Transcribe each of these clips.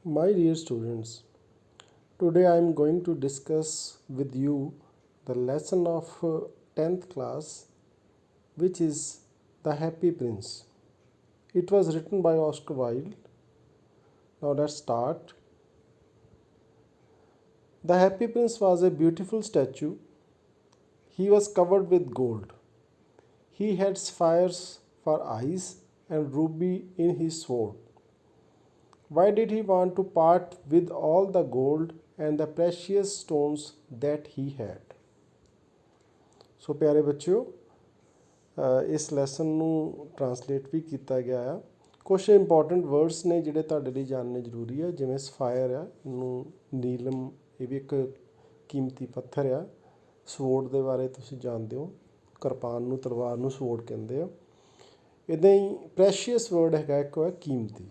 My dear students, today I am going to discuss with you the lesson of 10th class, which is The Happy Prince. It was written by Oscar Wilde. Now let's start. The Happy Prince was a beautiful statue. He was covered with gold. He had sapphires for eyes and ruby in his sword. Why did he want to part with all the gold and the precious stones that he had? ਸੋ ਪਿਆਰੇ ਬੱਚਿਓ, ਇਸ lesson ਨੂੰ translate ਵੀ ਕੀਤਾ ਗਿਆ ਆ। ਕੁਛ important words ਨੇ ਜਿਹੜੇ ਤੁਹਾਡੇ ਲਈ ਜਾਣਨੇ ਜ਼ਰੂਰੀ ਆ, ਜਿਵੇਂ ਸਫਾਇਰ ਆ, ਇਹਨੂੰ ਨੀਲਮ, ਇਹ ਵੀ ਇੱਕ ਕੀਮਤੀ ਪੱਥਰ ਆ। ਸਵੋਰਡ ਦੇ ਬਾਰੇ ਤੁਸੀਂ ਜਾਣਦੇ ਹੋ, ਕਿਰਪਾਨ ਨੂੰ, ਤਲਵਾਰ ਨੂੰ ਸਵੋਰਡ ਕਹਿੰਦੇ ਆ। ਇੱਦਾਂ ਹੀ ਪ੍ਰੈਸ਼ੀਅਸ ਵਰਡ ਹੈਗਾ ਇੱਕ ਹੈ ਕੀਮਤੀ।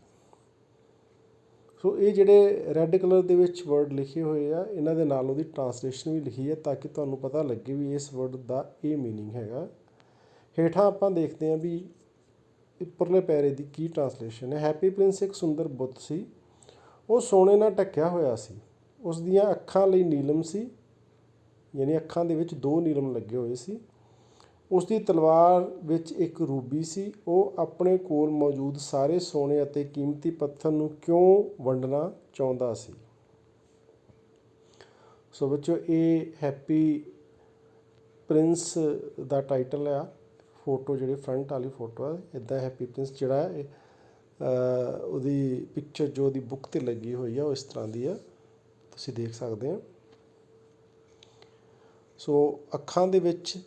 ਸੋ ਇਹ ਜਿਹੜੇ ਰੈੱਡ ਕਲਰ ਦੇ ਵਿੱਚ ਵਰਡ ਲਿਖੇ ਹੋਏ ਆ, ਇਹਨਾਂ ਦੇ ਨਾਲ ਉਹਦੀ ਟਰਾਂਸਲੇਸ਼ਨ ਵੀ ਲਿਖੀ ਹੈ ਤਾਂ ਕਿ ਤੁਹਾਨੂੰ ਪਤਾ ਲੱਗੇ ਵੀ ਇਸ ਵਰਡ ਦਾ ਇਹ ਮੀਨਿੰਗ ਹੈਗਾ। ਹੇਠਾਂ ਆਪਾਂ ਦੇਖਦੇ ਹਾਂ ਵੀ ਉੱਪਰਲੇ ਪੈਰੇ ਦੀ ਕੀ ਟਰਾਂਸਲੇਸ਼ਨ ਹੈ। ਹੈਪੀ ਪ੍ਰਿੰਸ ਇੱਕ ਸੁੰਦਰ ਬੁੱਤ ਸੀ। ਉਹ ਸੋਨੇ ਨਾਲ ਢੱਕਿਆ ਹੋਇਆ ਸੀ। ਉਸ ਦੀਆਂ ਅੱਖਾਂ ਲਈ ਨੀਲਮ ਸੀ, ਯਾਨੀ ਅੱਖਾਂ ਦੇ ਵਿੱਚ 2 ਨੀਲਮ ਲੱਗੇ ਹੋਏ ਸੀ। ਉਸ ਦੀ ਤਲਵਾਰ ਵਿੱਚ ਇੱਕ ਰੂਬੀ ਸੀ। ਉਹ ਆਪਣੇ ਕੋਲ ਮੌਜੂਦ ਸਾਰੇ ਸੋਨੇ ਅਤੇ ਕੀਮਤੀ ਪੱਥਰ ਨੂੰ ਕਿਉਂ ਵੰਡਣਾ ਚਾਹੁੰਦਾ ਸੀ। ਸੋ ਬੱਚੋ, ਇਹ ਹੈਪੀ ਪ੍ਰਿੰਸ ਦਾ ਟਾਈਟਲ ਆ। ਫੋਟੋ ਜਿਹੜੀ ਫਰੰਟ ਵਾਲੀ ਫੋਟੋ ਆ, ਇੱਦਾਂ ਹੈਪੀ ਪ੍ਰਿੰਸ ਜਿਹੜਾ ਉਹਦੀ ਪਿਕਚਰ ਜੋ ਉਹਦੀ ਬੁੱਕ 'ਤੇ ਲੱਗੀ ਹੋਈ ਆ ਉਹ ਇਸ ਤਰ੍ਹਾਂ ਦੀ ਆ, ਤੁਸੀਂ ਦੇਖ ਸਕਦੇ ਹੋ। ਸੋ ਅੱਖਾਂ ਦੇ ਵਿੱਚ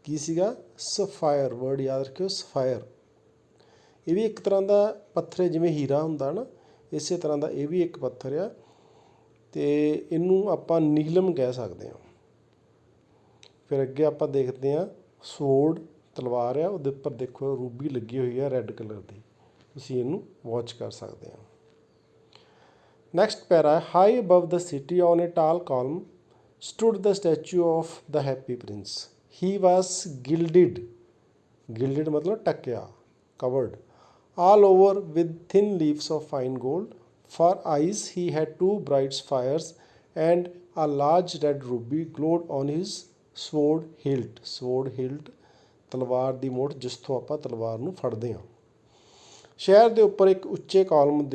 ਕੀ ਸੀਗਾ? ਸਫਾਇਰ, ਵਰਡ ਯਾਦ ਰੱਖਿਓ, ਸਫਾਇਰ। ਇਹ ਵੀ ਇੱਕ ਤਰ੍ਹਾਂ ਦਾ ਪੱਥਰ ਹੈ, ਜਿਵੇਂ ਹੀਰਾ ਹੁੰਦਾ ਨਾ, ਇਸੇ ਤਰ੍ਹਾਂ ਦਾ ਇਹ ਵੀ ਇੱਕ ਪੱਥਰ ਆ ਅਤੇ ਇਹਨੂੰ ਆਪਾਂ ਨੀਲਮ ਕਹਿ ਸਕਦੇ ਹਾਂ। ਫਿਰ ਅੱਗੇ ਆਪਾਂ ਦੇਖਦੇ ਹਾਂ ਸਵੋਰਡ, ਤਲਵਾਰ ਆ, ਉਹਦੇ ਉੱਪਰ ਦੇਖੋ ਰੂਬੀ ਲੱਗੀ ਹੋਈ ਆ ਰੈੱਡ ਕਲਰ ਦੀ, ਤੁਸੀਂ ਇਹਨੂੰ ਵਾਚ ਕਰ ਸਕਦੇ ਹੋ। Next para, high above the city on a tall column stood the statue of the happy Prince. He was gilded, gilded मतलब टक्या, covered all over with thin leaves of fine gold. For eyes he had 2 bright sapphires and a large red ruby glowed on his sword hilt. Sword hilt ਤਲਵਾਰ ਦੀ ਮੁੱਠ, ਜਿਸ ਤੋਂ ਆਪਾਂ ਤਲਵਾਰ ਨੂੰ ਫੜਦੇ ਹਾਂ। ਸ਼ਹਿਰ ਦੇ ਉੱਪਰ ਇੱਕ ਉੱਚੇ ਕਾਲਮ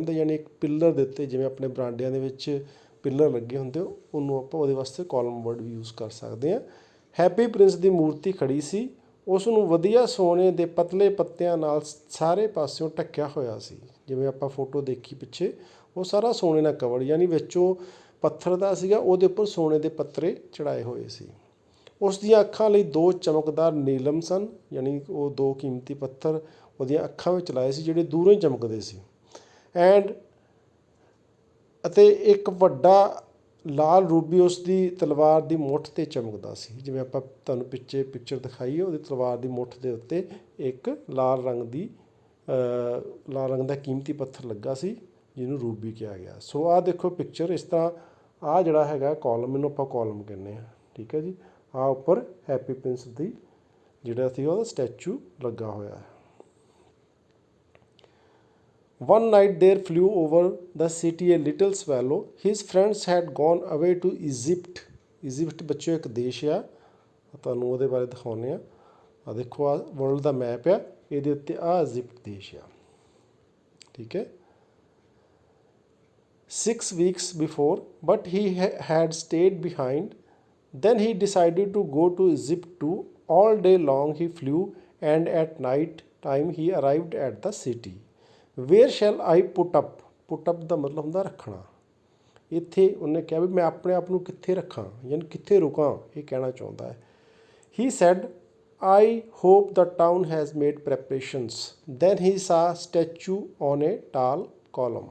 ਦੇ ਯਾਨੀ ਇੱਕ ਪਿੱਲਰ ਦੇ ਉੱਤੇ, ਜਿਵੇਂ ਆਪਣੇ ਬਰਾਂਡਿਆਂ ਦੇ ਵਿੱਚ ਪਿੱਲਰ ਲੱਗੇ ਹੁੰਦੇ, ਉਹਨੂੰ ਆਪਾਂ ਉਹਦੇ ਵਾਸਤੇ ਕਾਲਮ ਵਰਡ ਵੀ ਯੂਜ਼ ਕਰ ਸਕਦੇ ਹਾਂ। ਹੈਪੀ ਪ੍ਰਿੰਸ ਦੀ ਮੂਰਤੀ ਖੜੀ ਸੀ। ਉਸ ਨੂੰ ਵਧੀਆ ਸੋਨੇ ਦੇ ਪਤਲੇ ਪੱਤਿਆਂ ਨਾਲ ਸਾਰੇ ਪਾਸਿਓਂ ਢੱਕਿਆ ਹੋਇਆ ਸੀ। ਜਿਵੇਂ ਆਪਾਂ ਫੋਟੋ ਦੇਖੀ ਪਿੱਛੇ, ਉਹ ਸਾਰਾ ਸੋਨੇ ਨਾਲ ਕਵਰਡ, ਯਾਨੀ ਵਿੱਚੋਂ ਪੱਥਰ ਦਾ ਸੀਗਾ, ਉਹਦੇ ਉੱਪਰ ਸੋਨੇ ਦੇ ਪੱਤਰੇ ਚੜਾਏ ਹੋਏ ਸੀ। ਉਸ ਦੀਆਂ ਅੱਖਾਂ ਲਈ 2 ਚਮਕਦਾਰ ਨੀਲਮ ਸਨ, ਯਾਨੀ ਉਹ 2 ਕੀਮਤੀ ਪੱਥਰ ਉਹਦੀਆਂ ਅੱਖਾਂ ਵਿੱਚ ਲਾਏ ਸੀ, ਜਿਹੜੇ ਦੂਰੋਂ ਹੀ ਚਮਕਦੇ ਸੀ। ਅਤੇ ਇੱਕ ਵੱਡਾ ਲਾਲ ਰੂਬੀ ਉਸ ਦੀ ਤਲਵਾਰ ਦੀ ਮੁੱਠ 'ਤੇ ਚਮਕਦਾ ਸੀ। ਜਿਵੇਂ ਆਪਾਂ ਤੁਹਾਨੂੰ ਪਿੱਛੇ ਪਿਕਚਰ ਦਿਖਾਈ ਹੈ, ਉਹਦੀ ਤਲਵਾਰ ਦੀ ਮੁੱਠ ਦੇ ਉੱਤੇ ਇੱਕ ਲਾਲ ਰੰਗ ਦਾ ਕੀਮਤੀ ਪੱਥਰ ਲੱਗਾ ਸੀ, ਜਿਹਨੂੰ ਰੂਬੀ ਕਿਹਾ ਗਿਆ। ਸੋ ਆਹ ਦੇਖੋ ਪਿਕਚਰ ਇਸ ਤਰ੍ਹਾਂ, ਆਹ ਜਿਹੜਾ ਹੈਗਾ ਕਾਲਮ, ਇਹਨੂੰ ਆਪਾਂ ਕਾਲਮ ਕਹਿੰਦੇ ਹਾਂ, ਠੀਕ ਹੈ ਜੀ। ਆਹ ਉੱਪਰ ਹੈਪੀ ਪ੍ਰਿੰਸ ਦੀ ਜਿਹੜਾ ਸੀ ਉਹਦਾ ਸਟੈਚੂ ਲੱਗਾ ਹੋਇਆ ਹੈ। One night there flew over the city a little swallow. His friends had gone away to Egypt. Egypt ਬੱਚਿਓ ਇੱਕ ਦੇਸ਼ ਆ, ਤੁਹਾਨੂੰ ਉਹਦੇ ਬਾਰੇ ਦਿਖਾਉਂਦੇ ਆ। ਆਹ ਦੇਖੋ, ਆਹ ਵਰਲਡ ਦਾ ਮੈਪ ਆ, ਇਹਦੇ ਉੱਤੇ ਆਹ ਇਜਿਪਟ ਦੇਸ਼ ਆ, ਠੀਕ ਹੈ। 6 weeks before, but he had stayed behind. Then he decided to go to Egypt too. All day long he flew, and at night time he arrived at the city. Where shall I put up, put up ਦਾ ਮਤਲਬ ਹੁੰਦਾ ਰੱਖਣਾ। ਇੱਥੇ ਉਹਨੇ ਕਿਹਾ ਵੀ ਮੈਂ ਆਪਣੇ ਆਪ ਨੂੰ ਕਿੱਥੇ ਰੱਖਾਂ, ਯਾਨੀ ਕਿੱਥੇ ਰੁਕਾਂ, ਇਹ ਕਹਿਣਾ ਚਾਹੁੰਦਾ ਹੈ। He said, I hope the town has made preparations. Then he saw statue on a tall column.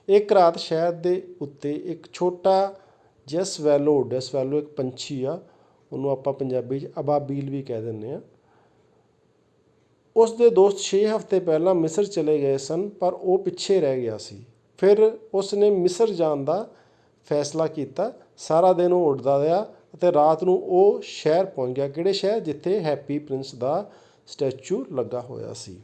ਇੱਕ ਰਾਤ ਸ਼ਹਿਰ ਦੇ ਉੱਤੇ ਇੱਕ ਛੋਟਾ ਜਿਹਾ ਸਵੈਲੋ ਇੱਕ ਪੰਛੀ ਆ, ਉਹਨੂੰ ਆਪਾਂ ਪੰਜਾਬੀ 'ਚ ਅਬਾਬੀਲ ਵੀ ਕਹਿ ਦਿੰਦੇ ਹਾਂ। ਉਸ ਦੇ ਦੋਸਤ 6 ਹਫ਼ਤੇ ਪਹਿਲਾਂ ਮਿਸਰ ਚਲੇ ਗਏ ਸਨ, ਪਰ ਉਹ ਪਿੱਛੇ ਰਹਿ ਗਿਆ ਸੀ। ਫਿਰ ਉਸ ਨੇ ਮਿਸਰ ਜਾਣ ਦਾ ਫੈਸਲਾ ਕੀਤਾ। ਸਾਰਾ ਦਿਨ ਉਹ ਉੱਡਦਾ ਰਿਹਾ ਅਤੇ ਰਾਤ ਨੂੰ ਉਹ ਸ਼ਹਿਰ ਪਹੁੰਚ ਗਿਆ। ਕਿਹੜੇ ਸ਼ਹਿਰ? ਜਿੱਥੇ ਹੈਪੀ ਪ੍ਰਿੰਸ ਦਾ ਸਟੈਚੂ ਲੱਗਾ ਹੋਇਆ ਸੀ।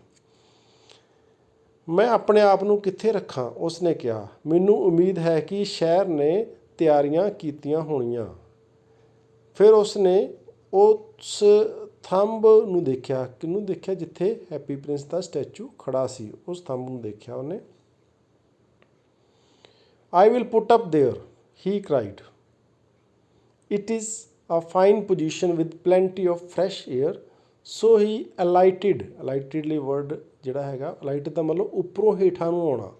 ਮੈਂ ਆਪਣੇ ਆਪ ਨੂੰ ਕਿੱਥੇ ਰੱਖਾਂ, ਉਸਨੇ ਕਿਹਾ। ਮੈਨੂੰ ਉਮੀਦ ਹੈ ਕਿ ਸ਼ਹਿਰ ਨੇ ਤਿਆਰੀਆਂ ਕੀਤੀਆਂ ਹੋਣੀਆਂ। ਫਿਰ ਉਸਨੇ ਉਸ ਥੰਬ ਨੂੰ ਦੇਖਿਆ। ਕਿਹਨੂੰ ਦੇਖਿਆ? ਜਿੱਥੇ ਹੈਪੀ ਪ੍ਰਿੰਸ ਦਾ ਸਟੈਚੂ ਖੜਾ ਸੀ, ਉਸ ਥੰਬ ਨੂੰ ਦੇਖਿਆ ਉਹਨੇ। I will put up there, he cried. It is a fine position with plenty of fresh air. So he alighted. Alighted ਲਈ word ਜਿਹੜਾ ਹੈਗਾ, alighted ਦਾ ਮਤਲਬ ਉੱਪਰੋਂ ਹੇਠਾਂ ਨੂੰ ਆਉਣਾ।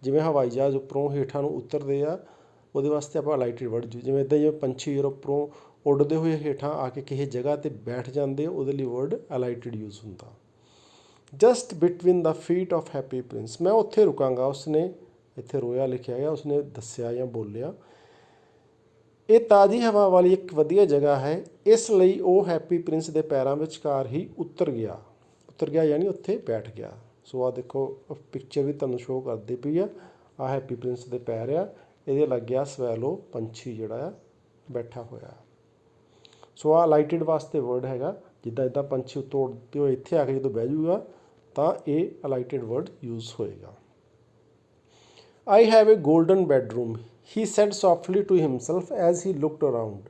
ਜਿਵੇਂ ਹਵਾਈ ਜਹਾਜ਼ ਉੱਪਰੋਂ ਹੇਠਾਂ ਨੂੰ ਉਤਰਦੇ ਆ, ਉਹਦੇ ਵਾਸਤੇ ਆਪਾਂ alighted word ਜਿਵੇਂ ਇੱਦਾਂ ਜਿਵੇਂ ਪੰਛੀ ਜਦੋਂ ਉੱਪਰੋਂ ਉੱਡਦੇ ਹੋਏ ਹੇਠਾਂ ਆ ਕੇ ਕਿਸੇ ਜਗ੍ਹਾ 'ਤੇ ਬੈਠ ਜਾਂਦੇ, ਉਹਦੇ ਲਈ word alighted ਯੂਜ਼ ਹੁੰਦਾ। Just between the feet of happy Prince, ਮੈਂ ਉੱਥੇ ਰੁਕਾਂਗਾ। ਉਸਨੇ ਇੱਥੇ ਰੋਇਆ ਲਿਖਿਆ ਗਿਆ, ਉਸਨੇ ਦੱਸਿਆ ਜਾਂ ਬੋਲਿਆ। ਇਹ ਤਾਜ਼ੀ ਹਵਾ ਵਾਲੀ ਇੱਕ ਵਧੀਆ ਜਗ੍ਹਾ ਹੈ, ਇਸ ਲਈ ਉਹ ਹੈਪੀ ਪ੍ਰਿੰਸ ਦੇ ਪੈਰਾਂ ਵਿਚਕਾਰ ਹੀ ਉਤਰ ਗਿਆ ਯਾਨੀ ਉੱਥੇ ਬੈਠ ਗਿਆ। ਸੋ ਆਹ ਦੇਖੋ ਪਿਕਚਰ ਵੀ ਤੁਹਾਨੂੰ ਸ਼ੋਅ ਕਰਦੀ ਪਈ ਆ। ਆਹ ਹੈਪੀ ਪ੍ਰਿੰਸ ਦੇ ਪੈਰ ਆ, ਇਹਦੇ ਲੱਗਿਆ ਸਵੈਲੋ ਪੰਛੀ ਜਿਹੜਾ ਆ ਬੈਠਾ ਹੋਇਆ। ਸੋ ਆਹ ਲਾਈਟਡ ਵਾਸਤੇ ਵਰਡ ਹੈਗਾ। ਜਿੱਦਾਂ ਇੱਦਾਂ ਪੰਛੀ ਉੱਤੋਂ ਉੱਡਦੇ ਹੋਏ ਇੱਥੇ ਆ ਕੇ ਜਦੋਂ ਬਹਿ ਜਾਊਗਾ ਤਾਂ ਇਹ ਅਲਾਈਟਡ ਵਰਡ ਯੂਜ਼ ਹੋਏਗਾ। I have a golden bedroom, he said softly to himself as he looked around,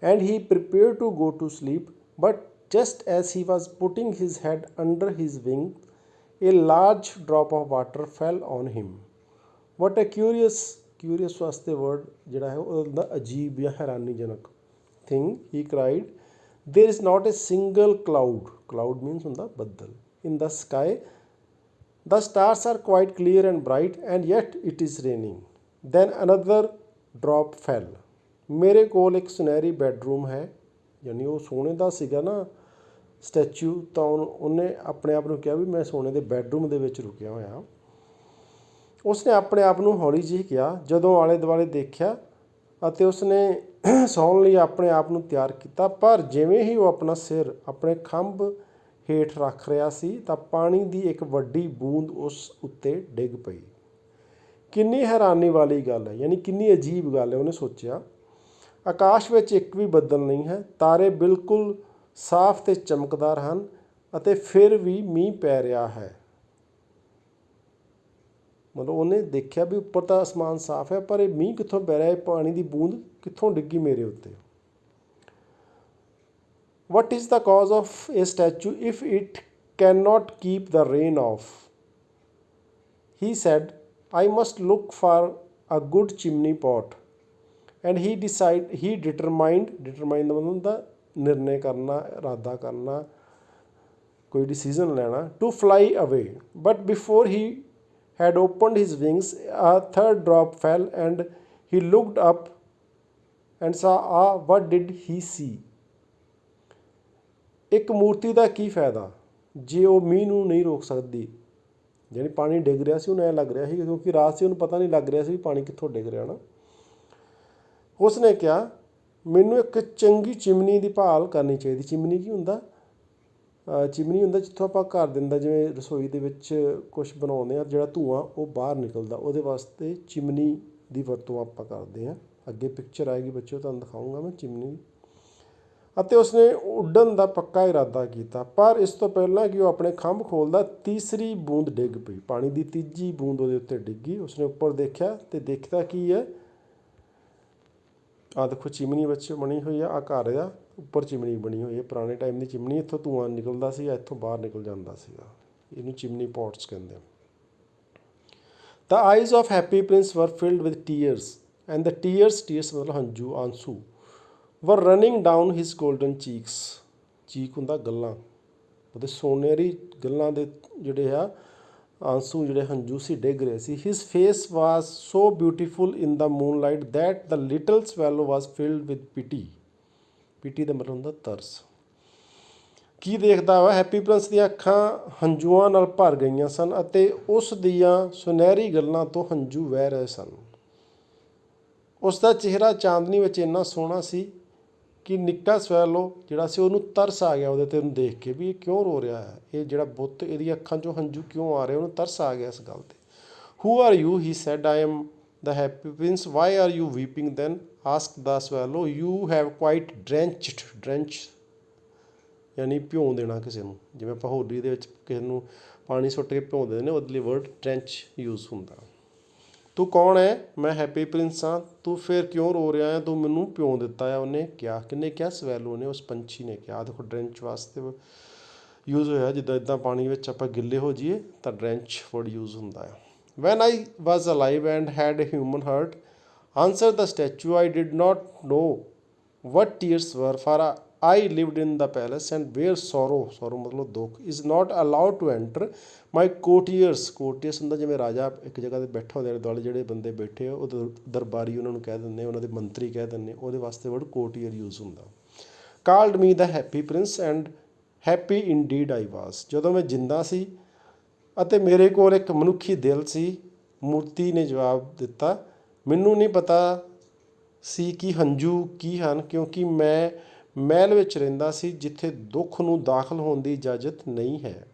and he prepared to go to sleep. But just as he was putting his head under his wing, a large drop of water fell on him. What a curious ਵਾਸਤੇ word ਜਿਹੜਾ ਹੈ ਉਹ ਹੁੰਦਾ ਅਜੀਬ ਜਾਂ ਹੈਰਾਨੀਜਨਕ thing, he cried. There is not a single cloud means ਹੁੰਦਾ ਬੱਦਲ, in the sky. The stars are quite clear and bright, and yet it is raining. Then another drop fell. ਮੇਰੇ ਕੋਲ ਇੱਕ ਸੁਨਹਿਰੀ ਬੈਡਰੂਮ ਹੈ, ਯਾਨੀ ਉਹ ਸੋਨੇ ਦਾ ਸੀਗਾ ਨਾ ਸਟੈਚੂ, ਤਾਂ ਉਹਨੇ ਆਪਣੇ ਆਪ ਨੂੰ ਕਿਹਾ ਵੀ ਮੈਂ ਸੋਨੇ ਦੇ ਬੈਡਰੂਮ ਦੇ ਵਿੱਚ ਰੁਕਿਆ ਹੋਇਆ। ਉਸਨੇ ਆਪਣੇ ਆਪ ਨੂੰ ਹੌਲੀ ਜਿਹੀ ਕਿਹਾ ਜਦੋਂ ਆਲੇ ਦੁਆਲੇ ਦੇਖਿਆ, ਅਤੇ ਉਸਨੇ ਸੌਣ ਲਈ ਆਪਣੇ ਆਪ ਨੂੰ ਤਿਆਰ ਕੀਤਾ। ਪਰ ਜਿਵੇਂ ਹੀ ਉਹ ਆਪਣਾ ਸਿਰ ਆਪਣੇ ਖੰਭ ਹੇਠ ਰੱਖ ਰਿਹਾ ਸੀ ਤਾਂ ਪਾਣੀ ਦੀ ਇੱਕ ਵੱਡੀ ਬੂੰਦ ਉਸ ਉੱਤੇ ਡਿੱਗ ਪਈ। ਕਿੰਨੀ ਹੈਰਾਨੀ ਵਾਲੀ ਗੱਲ ਹੈ, ਯਾਨੀ ਕਿੰਨੀ ਅਜੀਬ ਗੱਲ ਹੈ, ਉਹਨੇ ਸੋਚਿਆ। ਆਕਾਸ਼ ਵਿੱਚ ਇੱਕ ਵੀ ਬੱਦਲ ਨਹੀਂ ਹੈ, ਤਾਰੇ ਬਿਲਕੁਲ ਸਾਫ਼ ਅਤੇ ਚਮਕਦਾਰ ਹਨ, ਅਤੇ ਫਿਰ ਵੀ ਮੀਂਹ ਪੈ ਰਿਹਾ ਹੈ। ਮਤਲਬ ਉਹਨੇ ਦੇਖਿਆ ਵੀ ਉੱਪਰ ਤਾਂ ਅਸਮਾਨ ਸਾਫ਼ ਹੈ, ਪਰ ਇਹ ਮੀਂਹ ਕਿੱਥੋਂ ਪੈ ਰਿਹਾ, ਇਹ ਪਾਣੀ ਦੀ ਬੂੰਦ ਕਿੱਥੋਂ ਡਿੱਗੀ ਮੇਰੇ ਉੱਤੇ। What is the cause of a statue if it cannot keep the rain off? He said, I must look for a good chimney pot. And he determined ਦਾ ਮਤਲਬ ਹੁੰਦਾ ਨਿਰਣੇ ਕਰਨਾ, ਇਰਾਦਾ ਕਰਨਾ, ਕੋਈ ਡਿਸੀਜ਼ਨ ਲੈਣਾ, to fly away. But before he had opened his wings, a third drop fell, and he looked up and saw, what did he see? ਇੱਕ ਮੂਰਤੀ ਦਾ ਕੀ ਫਾਇਦਾ ਜੇ ਉਹ ਮੀਂਹ ਨੂੰ ਨਹੀਂ ਰੋਕ ਸਕਦੀ। ਯਾਨੀ ਪਾਣੀ ਡਿੱਗ ਰਿਹਾ ਸੀ, ਉਹਨੂੰ ਐਂ ਲੱਗ ਰਿਹਾ ਸੀ ਕਿਉਂਕਿ ਰਾਤ ਸੀ, ਉਹਨੂੰ ਪਤਾ ਨਹੀਂ ਲੱਗ ਰਿਹਾ ਸੀ ਵੀ ਪਾਣੀ ਕਿੱਥੋਂ ਡਿੱਗ ਰਿਹਾ ਨਾ। ਉਸਨੇ ਕਿਹਾ ਮੈਨੂੰ ਇੱਕ ਚੰਗੀ ਚਿਮਨੀ ਦੀ ਭਾਲ ਕਰਨੀ ਚਾਹੀਦੀ। ਚਿਮਨੀ ਕੀ ਹੁੰਦਾ? ਚਿਮਨੀ ਹੁੰਦਾ ਜਿੱਥੋਂ ਆਪਾਂ ਘਰ ਦੇ ਅੰਦਰ ਜਿਵੇਂ ਰਸੋਈ ਦੇ ਵਿੱਚ ਕੁਛ ਬਣਾਉਂਦੇ ਹਾਂ, ਜਿਹੜਾ ਧੂੰਆਂ ਉਹ ਬਾਹਰ ਨਿਕਲਦਾ, ਉਹਦੇ ਵਾਸਤੇ ਚਿਮਨੀ ਦੀ ਵਰਤੋਂ ਆਪਾਂ ਕਰਦੇ ਹਾਂ। ਅੱਗੇ ਪਿਕਚਰ ਆਏਗੀ ਬੱਚਿਓ, ਤੁਹਾਨੂੰ ਦਿਖਾਊਂਗਾ ਮੈਂ ਚਿਮਨੀ। ਅਤੇ ਉਸਨੇ ਉੱਡਣ ਦਾ ਪੱਕਾ ਇਰਾਦਾ ਕੀਤਾ, ਪਰ ਇਸ ਤੋਂ ਪਹਿਲਾਂ ਕਿ ਉਹ ਆਪਣੇ ਖੰਭ ਖੋਲ੍ਹਦਾ ਤੀਸਰੀ ਬੂੰਦ ਡਿੱਗ ਪਈ। ਪਾਣੀ ਦੀ ਤੀਜੀ ਬੂੰਦ ਉਹਦੇ ਉੱਤੇ ਡਿੱਗੀ। ਉਸਨੇ ਉੱਪਰ ਦੇਖਿਆ ਅਤੇ ਦੇਖਦਾ ਕੀ ਹੈ, ਆਹ ਦੇਖੋ ਚਿਮਨੀ ਵਿੱਚ ਬਣੀ ਹੋਈ ਆ, ਆਹ ਘਰ ਆ, ਉੱਪਰ ਚਿਮਨੀ ਬਣੀ ਹੋਈ ਹੈ, ਪੁਰਾਣੇ ਟਾਈਮ ਦੀ ਚਿਮਨੀ। ਇੱਥੋਂ ਧੂੰਆਂ ਨਿਕਲਦਾ ਸੀ, ਇੱਥੋਂ ਬਾਹਰ ਨਿਕਲ ਜਾਂਦਾ ਸੀਗਾ, ਇਹਨੂੰ ਚਿਮਨੀ ਪੋਟਸ ਕਹਿੰਦੇ। The eyes of Happy Prince were filled with tears, and the tears ਮਤਲਬ ਹੰਝੂ, ਆਂਸੂ, were running down his golden cheeks. ਚੀਕ ਹੁੰਦਾ ਗੱਲਾਂ, ਉਹਦੇ ਸੋਨੇਰੀ ਗੱਲਾਂ ਦੇ ਜਿਹੜੇ ਆ ਆਂਸੂ, ਜਿਹੜੇ ਹੰਝੂ ਸੀ, ਡਿੱਗ ਰਹੇ ਸੀ। His face was so beautiful in the moonlight that the little swallow was filled with pity. pity ਦਾ ਮਤਲਬ ਹੁੰਦਾ ਤਰਸ। ਕੀ ਦੇਖਦਾ ਵਾ? ਹੈਪੀ ਪ੍ਰਿੰਸ ਦੀਆਂ ਅੱਖਾਂ ਹੰਝੂਆਂ ਨਾਲ ਭਰ ਗਈਆਂ ਸਨ ਅਤੇ ਉਸ ਦੀਆਂ ਸੁਨਹਿਰੀ ਗੱਲਾਂ ਤੋਂ ਹੰਝੂ ਵਹਿ ਰਹੇ ਸਨ। ਉਸ ਦਾ ਚਿਹਰਾ ਚਾਂਦਨੀ ਵਿੱਚ ਇੰਨਾ ਸੋਹਣਾ ਸੀ ਕਿ ਨਿੱਕਾ ਸਵੈਲੋ ਜਿਹੜਾ ਸੀ ਉਹਨੂੰ ਤਰਸ ਆ ਗਿਆ ਉਹਦੇ 'ਤੇ, ਉਹਨੂੰ ਦੇਖ ਕੇ ਵੀ ਇਹ ਕਿਉਂ ਰੋ ਰਿਹਾ ਹੈ, ਇਹ ਜਿਹੜਾ ਬੁੱਤ ਇਹਦੀਆਂ ਅੱਖਾਂ 'ਚੋਂ ਹੰਝੂ ਕਿਉਂ ਆ ਰਹੇ, ਉਹਨੂੰ ਤਰਸ ਆ ਗਿਆ ਇਸ ਗੱਲ 'ਤੇ। Who are you? he said. I am the Happy Prince. Why are you weeping then? asked the swallow. You have quite drenched ਯਾਨੀ ਭਿਉਂ ਦੇਣਾ ਕਿਸੇ ਨੂੰ, ਜਿਵੇਂ ਆਪਾਂ ਹੋਲੀ ਦੇ ਵਿੱਚ ਕਿਸੇ ਨੂੰ ਪਾਣੀ ਸੁੱਟ ਕੇ ਭਿਉਂਦੇ ਨੇ, ਉਹਦੇ ਲਈ ਵਰਡ ਟ੍ਰੈਂਚ ਯੂਜ਼ ਹੁੰਦਾ। ਤੂੰ ਕੌਣ ਹੈ? ਮੈਂ ਹੈਪੀ ਪ੍ਰਿੰਸ ਹਾਂ। ਤੂੰ ਫਿਰ ਕਿਉਂ ਰੋ ਰਿਹਾ ਹੈ? ਤੂੰ ਮੈਨੂੰ ਭਿਉਂ ਦਿੱਤਾ ਹੈ। ਉਹਨੇ ਕਿਹਾ, ਕਿਹਨੇ ਕਿਹਾ? ਸਵੈਲੋ ਨੇ, ਉਸ ਪੰਛੀ ਨੇ ਕਿਹਾ। ਦੇਖੋ ਡਰੈਂਚ ਵਾਸਤੇ ਯੂਜ਼ ਹੋਇਆ, ਜਿੱਦਾਂ ਇੱਦਾਂ ਪਾਣੀ ਵਿੱਚ ਆਪਾਂ ਗਿੱਲੇ ਹੋ ਜਾਈਏ ਤਾਂ ਡਰੈਂਚ ਵਰਡ ਯੂਜ਼ ਹੁੰਦਾ ਹੈ। When I was alive and had a human heart, answer the statue, I did not know what tears were, for I lived in the palace and where sorrow ਮਤਲਬ ਦੁੱਖ is not allowed to enter my courtiers ਹੁੰਦਾ ਜਿਵੇਂ ਰਾਜਾ ਇੱਕ ਜਗ੍ਹਾ 'ਤੇ ਬੈਠਾ ਹੁੰਦੇ, ਦੁਆਲੇ ਜਿਹੜੇ ਬੰਦੇ ਬੈਠੇ ਆ ਉਹ ਦਰਬਾਰੀ ਉਹਨਾਂ ਨੂੰ ਕਹਿ ਦਿੰਦੇ, ਉਹਨਾਂ ਦੇ ਮੰਤਰੀ ਕਹਿ ਦਿੰਦੇ, ਉਹਦੇ ਵਾਸਤੇ ਵਰਡ ਕੋਰਟੀਅਰ ਯੂਜ਼ ਹੁੰਦਾ। Called me the happy prince and happy indeed I was, ਜਦੋਂ ਮੈਂ ਜਿੰਦਾ ਸੀ ਅਤੇ ਮੇਰੇ ਕੋਲ ਇੱਕ ਮਨੁੱਖੀ ਦਿਲ ਸੀ। ਮੂਰਤੀ ਨੇ ਜਵਾਬ ਦਿੱਤਾ, ਮੈਨੂੰ ਨਹੀਂ ਪਤਾ ਸੀ ਕਿ ਹੰਝੂ ਕੀ ਹਨ, ਕਿਉਂਕਿ ਮੈਂ ਮਹਿਲ ਵਿੱਚ ਰਹਿੰਦਾ ਸੀ ਜਿੱਥੇ ਦੁੱਖ ਨੂੰ ਦਾਖਲ ਹੋਣ ਦੀ ਇਜਾਜ਼ਤ ਨਹੀਂ ਹੈ।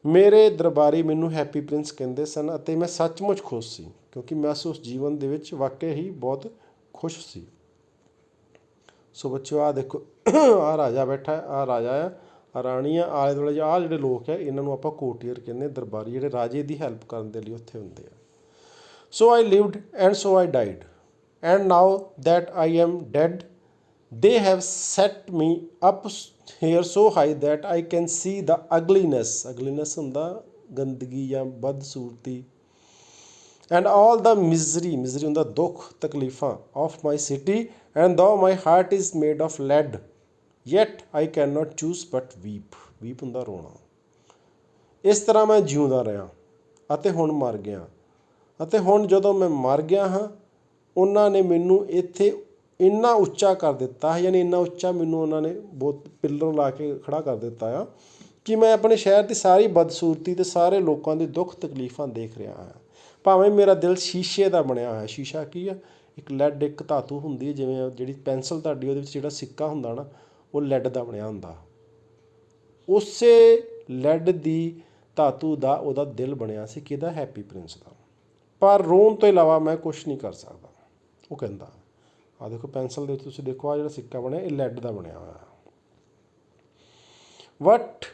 ਮੇਰੇ ਦਰਬਾਰੀ ਮੈਨੂੰ ਹੈਪੀ ਪ੍ਰਿੰਸ ਕਹਿੰਦੇ ਸਨ ਅਤੇ ਮੈਂ ਸੱਚਮੁੱਚ ਖੁਸ਼ ਸੀ, ਕਿਉਂਕਿ ਮੈਂ ਉਸ ਜੀਵਨ ਦੇ ਵਿੱਚ ਵਾਕਿਆ ਹੀ ਬਹੁਤ ਖੁਸ਼ ਸੀ। ਸੋ ਬੱਚਿਓ, ਆਹ ਦੇਖੋ, ਆਹ ਰਾਜਾ ਬੈਠਾ, ਆਹ ਰਾਜਾ ਆ, ਆਹ ਰਾਣੀ ਆ, ਆਲੇ ਦੁਆਲੇ ਆਹ ਜਿਹੜੇ ਲੋਕ ਆ ਇਹਨਾਂ ਨੂੰ ਆਪਾਂ ਕੋਰਟੀਅਰ ਕਹਿੰਦੇ, ਦਰਬਾਰੀ ਜਿਹੜੇ ਰਾਜੇ ਦੀ ਹੈਲਪ ਕਰਨ ਦੇ ਲਈ ਉੱਥੇ ਹੁੰਦੇ ਆ। So I lived and so I died and now that I am dead, they have set me up here so high that I can see the ugliness ਹੁੰਦਾ ਗੰਦਗੀ ਜਾਂ ਬਦਸੂਰਤੀ, and all the misery ਹੁੰਦਾ ਦੁੱਖ ਤਕਲੀਫਾਂ, of my city, and though my heart is made of lead, yet I cannot choose but weep ਹੁੰਦਾ ਰੋਣਾ। ਇਸ ਤਰ੍ਹਾਂ ਮੈਂ ਜਿਉਂਦਾ ਰਿਹਾ ਅਤੇ ਹੁਣ ਮਰ ਗਿਆ, ਅਤੇ ਹੁਣ ਜਦੋਂ ਮੈਂ ਮਰ ਗਿਆ ਹਾਂ ਉਹਨਾਂ ਨੇ ਮੈਨੂੰ ਇੱਥੇ ਇੰਨਾ ਉੱਚਾ ਕਰ ਦਿੱਤਾ, ਯਾਨੀ ਇੰਨਾ ਉੱਚਾ ਮੈਨੂੰ ਉਹਨਾਂ ਨੇ ਬਹੁਤ ਪਿੱਲਰ ਲਾ ਕੇ ਖੜ੍ਹਾ ਕਰ ਦਿੱਤਾ ਆ ਕਿ ਮੈਂ ਆਪਣੇ ਸ਼ਹਿਰ ਦੀ ਸਾਰੀ ਬਦਸੂਰਤੀ ਅਤੇ ਸਾਰੇ ਲੋਕਾਂ ਦੇ ਦੁੱਖ ਤਕਲੀਫਾਂ ਦੇਖ ਰਿਹਾ ਹਾਂ। ਭਾਵੇਂ ਮੇਰਾ ਦਿਲ ਸ਼ੀਸ਼ੇ ਦਾ ਬਣਿਆ ਹੋਇਆ, ਸ਼ੀਸ਼ਾ ਕੀ ਆ? ਇੱਕ ਲੈਡ, ਇੱਕ ਧਾਤੂ ਹੁੰਦੀ ਹੈ, ਜਿਵੇਂ ਜਿਹੜੀ ਪੈਨਸਲ ਤੁਹਾਡੀ ਉਹਦੇ ਵਿੱਚ ਜਿਹੜਾ ਸਿੱਕਾ ਹੁੰਦਾ ਨਾ ਉਹ ਲੈਡ ਦਾ ਬਣਿਆ ਹੁੰਦਾ, ਉਸੇ ਲੈਡ ਦੀ ਧਾਤੂ ਦਾ ਉਹਦਾ ਦਿਲ ਬਣਿਆ ਸੀ, ਕਿਹਦਾ? ਹੈਪੀ ਪ੍ਰਿੰਸ ਦਾ। ਪਰ ਰੋਣ ਤੋਂ ਇਲਾਵਾ ਮੈਂ ਕੁਛ ਨਹੀਂ ਕਰ ਸਕਦਾ, ਉਹ ਕਹਿੰਦਾ। ਆਹ ਦੇਖੋ ਪੈਨਸਲ ਦੇ ਵਿੱਚ ਤੁਸੀਂ ਦੇਖੋ, ਆਹ ਜਿਹੜਾ ਸਿੱਕਾ ਬਣਿਆ ਇਹ ਲੈਡ ਦਾ ਬਣਿਆ ਹੋਇਆ। What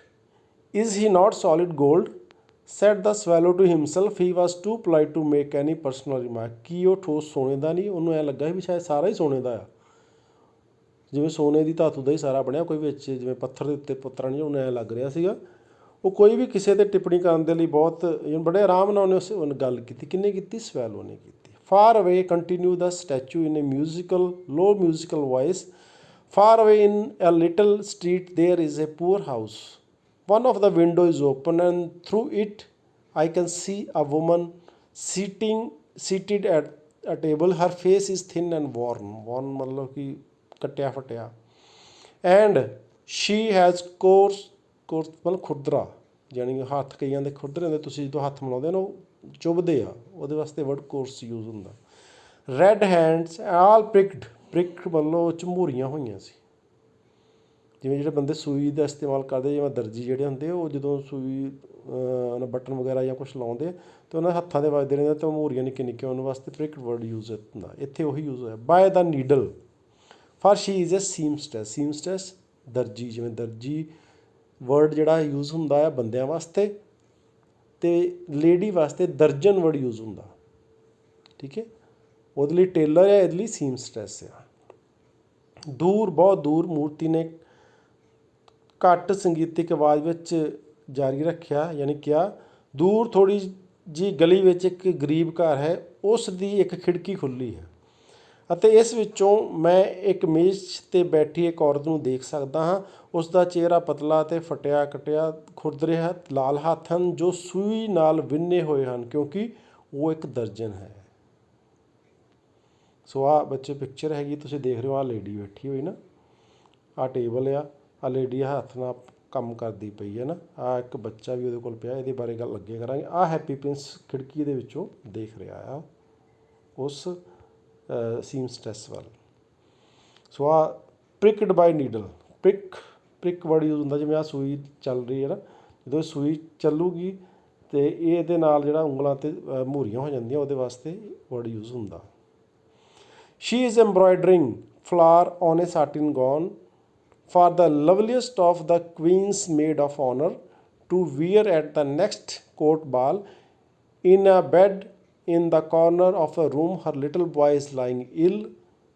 is he not solid gold, said the swallow to himself, he was too polite to make any personal remark. ਕੀ ਉਹ ਠੋਸ ਸੋਨੇ ਦਾ ਨਹੀਂ? ਉਹਨੂੰ ਐਂ ਲੱਗਾ ਵੀ ਸ਼ਾਇਦ ਸਾਰਾ ਹੀ ਸੋਨੇ ਦਾ ਆ, ਜਿਵੇਂ ਸੋਨੇ ਦੀ ਧਾਤੂ ਦਾ ਹੀ ਸਾਰਾ ਬਣਿਆ, ਕੋਈ ਵਿੱਚ ਜਿਵੇਂ ਪੱਥਰ ਦੇ ਉੱਤੇ ਪੁੱਤਰਾਂ ਨਹੀਂ, ਉਹਨੂੰ ਐਂ ਲੱਗ ਰਿਹਾ ਸੀਗਾ। ਉਹ ਕੋਈ ਵੀ ਕਿਸੇ 'ਤੇ ਟਿੱਪਣੀ ਕਰਨ ਦੇ ਲਈ ਬਹੁਤ ਬੜੇ ਆਰਾਮ ਨਾਲ ਉਹਨੇ ਗੱਲ ਕੀਤੀ। ਕਿਹਨੇ ਕੀਤੀ? ਸਵੈਲੋ ਨੇ ਕੀਤੀ। Far away, continued the statue in a low musical voice, far away in a little street there is a poor house. One of the windows is open, and through it I can see a woman seated at a table. Her face is thin and worn ਮਤਲਬ ਕਿ ਕੱਟਿਆ ਫਟਿਆ, and she has coarse ਮਤਲਬ ਖੁਰਦਰਾ, ਯਾਨੀ ਹੱਥ ਕਈਆਂ ਦੇ ਖੁਰਦਰੇ ਹੁੰਦੇ, ਤੁਸੀਂ ਜਦੋਂ ਹੱਥ ਮਿਲਾਉਂਦੇ ਨਾ ਉਹ ਚੁੱਭਦੇ ਆ, ਉਹਦੇ ਵਾਸਤੇ ਵਰਡ ਕੋਰਸ ਯੂਜ਼ ਹੁੰਦਾ। ਰੈੱਡ ਹੈਂਡਸ ਆਲ ਪ੍ਰਿਕਡ ਮਤਲਬ ਝਮੂਰੀਆਂ ਹੋਈਆਂ ਸੀ, ਜਿਵੇਂ ਜਿਹੜੇ ਬੰਦੇ ਸੂਈ ਦਾ ਇਸਤੇਮਾਲ ਕਰਦੇ, ਜਿਵੇਂ ਦਰਜੀ ਜਿਹੜੇ ਹੁੰਦੇ ਉਹ ਜਦੋਂ ਸੂਈ ਬਟਨ ਵਗੈਰਾ ਜਾਂ ਕੁਛ ਲਾਉਂਦੇ ਤਾਂ ਉਹਨਾਂ ਹੱਥਾਂ ਦੇ ਵੱਜਦੇ ਰਹਿੰਦੇ ਤਾਂ ਝਮੂਰੀਆਂ ਨਿੱਕੀਆਂ ਨਿੱਕੀਆਂ, ਉਹਨਾਂ ਵਾਸਤੇ ਪ੍ਰਿਕਡ ਵਰਡ ਯੂਜ਼ ਹੁੰਦਾ। ਇੱਥੇ ਉਹੀ ਯੂਜ਼ ਹੋਇਆ। By the needle, for she is a seamstress ਦਰਜੀ, ਜਿਵੇਂ ਦਰਜੀ ਵਰਡ ਜਿਹੜਾ ਯੂਜ਼ ਹੁੰਦਾ ਆ ਬੰਦਿਆਂ ਵਾਸਤੇ, ਅਤੇ ਲੇਡੀ ਵਾਸਤੇ ਦਰਜਨ ਵਰਡ ਯੂਜ਼ ਹੁੰਦਾ, ਠੀਕ ਹੈ। ਉਹਦੇ ਲਈ ਟੇਲਰ ਹੈ, ਇਹਦੇ ਲਈ ਸੀਮਸਟੈਸ ਆ। ਦੂਰ, ਬਹੁਤ ਦੂਰ, ਮੂਰਤੀ ਨੇ ਘੱਟ ਸੰਗੀਤਿਕ ਆਵਾਜ਼ ਵਿੱਚ ਜਾਰੀ ਰੱਖਿਆ, ਯਾਨੀ ਕਿਹਾ, ਦੂਰ ਥੋੜ੍ਹੀ ਜਿਹੀ ਗਲੀ ਵਿੱਚ ਇੱਕ ਗਰੀਬ ਘਰ ਹੈ, ਉਸ ਦੀ ਇੱਕ ਖਿੜਕੀ ਖੁੱਲ੍ਹੀ ਹੈ ਅਤੇ ਇਸ ਵਿੱਚੋਂ ਮੈਂ ਇੱਕ ਮੇਜ਼ 'ਤੇ ਬੈਠੀ ਇੱਕ ਔਰਤ ਨੂੰ ਦੇਖ ਸਕਦਾ ਹਾਂ। ਉਸ ਦਾ ਚਿਹਰਾ ਪਤਲਾ ਅਤੇ ਫਟਿਆ ਕੱਟਿਆ, ਖੁਰਦਰੇ ਲਾਲ ਹੱਥ ਹਨ ਜੋ ਸੂਈ ਨਾਲ ਵਿੰਨੇ ਹੋਏ ਹਨ, ਕਿਉਂਕਿ ਉਹ ਇੱਕ ਦਰਜਨ ਹੈ। ਸੋ ਆਹ ਬੱਚੇ ਪਿਕਚਰ ਹੈਗੀ, ਤੁਸੀਂ ਦੇਖ ਰਹੇ ਹੋ, ਆਹ ਲੇਡੀ ਬੈਠੀ ਹੋਈ ਨਾ, ਆਹ ਟੇਬਲ ਆ, ਆਹ ਲੇਡੀ ਹੱਥ ਨਾਲ ਕੰਮ ਕਰਦੀ ਪਈ ਹੈ ਨਾ, ਆਹ ਇੱਕ ਬੱਚਾ ਵੀ ਉਹਦੇ ਕੋਲ ਪਿਆ, ਇਹਦੇ ਬਾਰੇ ਗੱਲ ਅੱਗੇ ਕਰਾਂਗੇ। ਆਹ ਹੈਪੀ ਪ੍ਰਿੰਸ ਖਿੜਕੀ ਦੇ ਵਿੱਚੋਂ ਦੇਖ ਰਿਹਾ ਆ ਉਸ ਸੀਮਸਟੈਸ ਵੱਲ। ਸੋ ਆਹ ਪ੍ਰਿਕਡ ਬਾਈ ਨੀਡਲ, ਪ੍ਰਿਕ ਵਰਡ ਯੂਜ਼ ਹੁੰਦਾ, ਜਿਵੇਂ ਆਹ ਸੂਈ ਚੱਲ ਰਹੀ ਹੈ ਨਾ, ਜਦੋਂ ਸੂਈ ਚੱਲੂਗੀ ਅਤੇ ਇਹਦੇ ਨਾਲ ਜਿਹੜਾ ਉਂਗਲਾਂ 'ਤੇ ਮੂਹਰੀਆਂ ਹੋ ਜਾਂਦੀਆਂ, ਉਹਦੇ ਵਾਸਤੇ ਵਰਡ ਯੂਜ਼ ਹੁੰਦਾ। She is embroidering flowers on a satin gown for the loveliest of the queen's maid of honour to wear at the next court ball. In a bed in the corner of a room, her little boy is lying ill.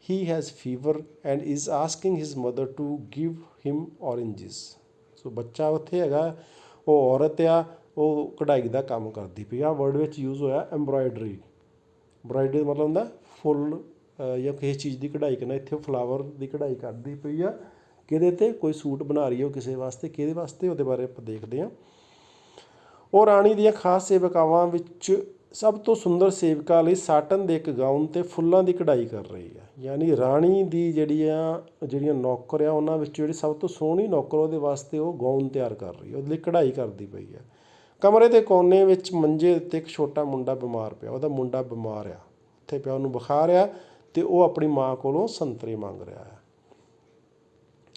He has fever and is asking his mother to give him oranges. ਸੋ ਬੱਚਾ ਉੱਥੇ ਹੈਗਾ, ਉਹ ਔਰਤ ਆ, ਉਹ ਕਢਾਈ ਦਾ ਕੰਮ ਕਰਦੀ ਪਈ ਆ। ਵਰਡ ਵਿੱਚ ਯੂਜ਼ ਹੋਇਆ ਐਮਬਰਾਇਡਰੀ। ਐਮਬਰਾਇਡਰੀ ਮਤਲਬ ਹੁੰਦਾ ਫੁੱਲ ਜਾਂ ਕਿਸੇ ਚੀਜ਼ ਦੀ ਕਢਾਈ ਕਰਨਾ। ਇੱਥੇ ਉਹ ਫਲਾਵਰ ਦੀ ਕਢਾਈ ਕਰਦੀ ਪਈ ਆ। ਕਿਹਦੇ 'ਤੇ? ਕੋਈ ਸੂਟ ਬਣਾ ਰਹੀ ਹੈ ਉਹ ਕਿਸੇ ਵਾਸਤੇ। ਕਿਹਦੇ ਵਾਸਤੇ? ਉਹਦੇ ਬਾਰੇ ਆਪਾਂ ਦੇਖਦੇ ਹਾਂ। ਉਹ ਰਾਣੀ ਦੀਆਂ ਖਾਸ ਸੇਵਿਕਾਵਾਂ ਵਿੱਚ ਸਭ ਤੋਂ ਸੁੰਦਰ ਸੇਵਿਕਾ ਲਈ ਸਾਟਨ ਦੇ ਇੱਕ ਗਾਊਨ 'ਤੇ ਫੁੱਲਾਂ ਦੀ ਕਢਾਈ ਕਰ ਰਹੀ ਹੈ। ਯਾਨੀ ਰਾਣੀ ਦੀ ਜਿਹੜੀਆਂ ਨੌਕਰ ਆ, ਉਹਨਾਂ ਵਿੱਚ ਜਿਹੜੀ ਸਭ ਤੋਂ ਸੋਹਣੀ ਨੌਕਰ, ਉਹਦੇ ਵਾਸਤੇ ਉਹ ਗਾਊਨ ਤਿਆਰ ਕਰ ਰਹੀ ਹੈ, ਉਹਦੇ ਲਈ ਕਢਾਈ ਕਰਦੀ ਪਈ ਹੈ। ਕਮਰੇ ਦੇ ਕੋਨੇ ਵਿੱਚ ਮੰਜੇ ਉੱਤੇ ਇੱਕ ਛੋਟਾ ਮੁੰਡਾ ਬਿਮਾਰ ਪਿਆ। ਉਹਦਾ ਮੁੰਡਾ ਬਿਮਾਰ ਆ, ਉੱਥੇ ਪਿਆ, ਉਹਨੂੰ ਬੁਖਾਰ ਆ, ਅਤੇ ਉਹ ਆਪਣੀ ਮਾਂ ਕੋਲੋਂ ਸੰਤਰੇ ਮੰਗ ਰਿਹਾ ਹੈ।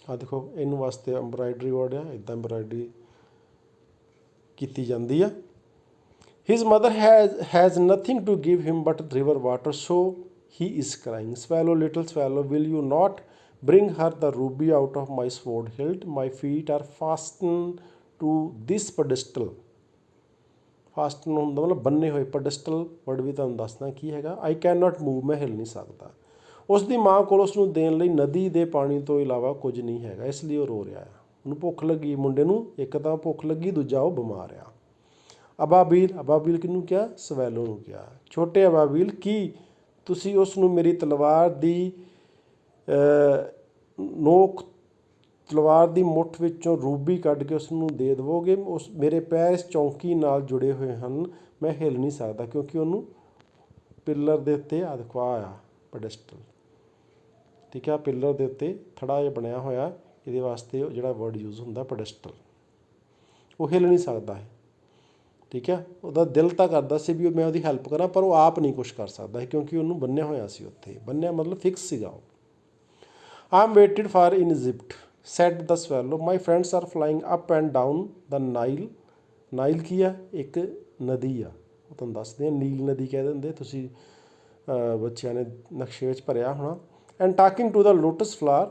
ਆਹ ਦੇਖੋ, ਇਹਨੂੰ ਵਾਸਤੇ ਐਮਬਰਾਇਡਰੀ ਵਰਡ ਆ, ਇੱਦਾਂ ਐਮਬਰਾਇਡਰੀ ਕੀਤੀ ਜਾਂਦੀ ਆ। His mother has nothing to give him but river water, so he is crying. Swallow, little swallow, will you not bring her the ruby out of my sword hilt? My feet are fastened to this pedestal. Fasten ਹੁੰਦਾ ਮਤਲਬ ਬੰਨੇ ਹੋਏ। ਪੈਡਸਟਲ word ਵੀ ਤੁਹਾਨੂੰ ਦੱਸਦਾ ਕੀ ਹੈਗਾ। I cannot move, ਮੈਂ ਹਿਲ ਨਹੀਂ ਸਕਦਾ। ਉਸ ਦੀ ਮਾਂ ਕੋਲ ਉਸ ਨੂੰ ਦੇਣ ਲਈ ਨਦੀ ਦੇ ਪਾਣੀ ਤੋਂ ਇਲਾਵਾ ਕੁਝ ਨਹੀਂ ਹੈਗਾ, ਇਸ ਲਈ ਉਹ ਰੋ ਰਿਹਾ ਹੈ। ਉਹਨੂੰ ਭੁੱਖ ਲੱਗੀ, ਮੁੰਡੇ ਨੂੰ ਇੱਕ ਤਾਂ ਭੁੱਖ ਲੱਗੀ, ਦੂਜਾ ਉਹ ਬਿਮਾਰ ਆ। ਅਬਾਬੀਲ, ਅਬਾਬੀਲ ਕਿਹਨੂੰ ਕਿਹਾ? ਸਵੈਲੋ ਨੂੰ ਕਿਹਾ। ਛੋਟੇ ਅਬਾਬੀਲ, ਕੀ ਤੁਸੀਂ ਉਸ ਨੂੰ ਮੇਰੀ ਤਲਵਾਰ ਦੀ ਤਲਵਾਰ ਦੀ ਮੁੱਠ ਵਿੱਚੋਂ ਰੂਬੀ ਕੱਢ ਕੇ ਉਸ ਨੂੰ ਦੇ ਦੇਵੋਗੇ? ਮੇਰੇ ਪੈਰ ਇਸ ਚੌਂਕੀ ਨਾਲ ਜੁੜੇ ਹੋਏ ਹਨ, ਮੈਂ ਹਿਲ ਨਹੀਂ ਸਕਦਾ, ਕਿਉਂਕਿ ਉਹਨੂੰ ਪਿੱਲਰ ਦੇ ਉੱਤੇ ਅਦਖਵਾ ਆ ਪੈਡਸਟਲ। ਠੀਕ ਆ, ਪਿੱਲਰ ਦੇ ਉੱਤੇ ਥੜਾ ਜਿਹਾ ਬਣਿਆ ਹੋਇਆ, ਇਹਦੇ ਵਾਸਤੇ ਜਿਹੜਾ ਵਰਡ ਯੂਜ਼ ਹੁੰਦਾ ਪੈਡਸਟਲ। ਉਹ ਹਿਲ ਨਹੀਂ ਸਕਦਾ ਹੈ। ਠੀਕ ਹੈ, ਉਹਦਾ ਦਿਲ ਤਾਂ ਕਰਦਾ ਸੀ ਵੀ ਮੈਂ ਉਹਦੀ ਹੈਲਪ ਕਰਾਂ, ਪਰ ਉਹ ਆਪ ਨਹੀਂ ਕੁਛ ਕਰ ਸਕਦਾ ਸੀ, ਕਿਉਂਕਿ ਉਹਨੂੰ ਬੰਨਿਆ ਹੋਇਆ ਸੀ ਉੱਥੇ। ਬੰਨਿਆ ਮਤਲਬ ਫਿਕਸ ਸੀਗਾ ਉਹ। I am waited for in Egypt, said the swallow. My friends are flying up and down the Nile. Nile ਕੀ ਆ? ਇੱਕ ਨਦੀ ਆ, ਉਹ ਤੁਹਾਨੂੰ ਦੱਸਦੇ ਆ, ਨੀਲ ਨਦੀ ਕਹਿ ਦਿੰਦੇ, ਤੁਸੀਂ ਬੱਚਿਆਂ ਨੇ ਨਕਸ਼ੇ ਵਿੱਚ ਭਰਿਆ ਹੋਣਾ। And talking to the lotus flower,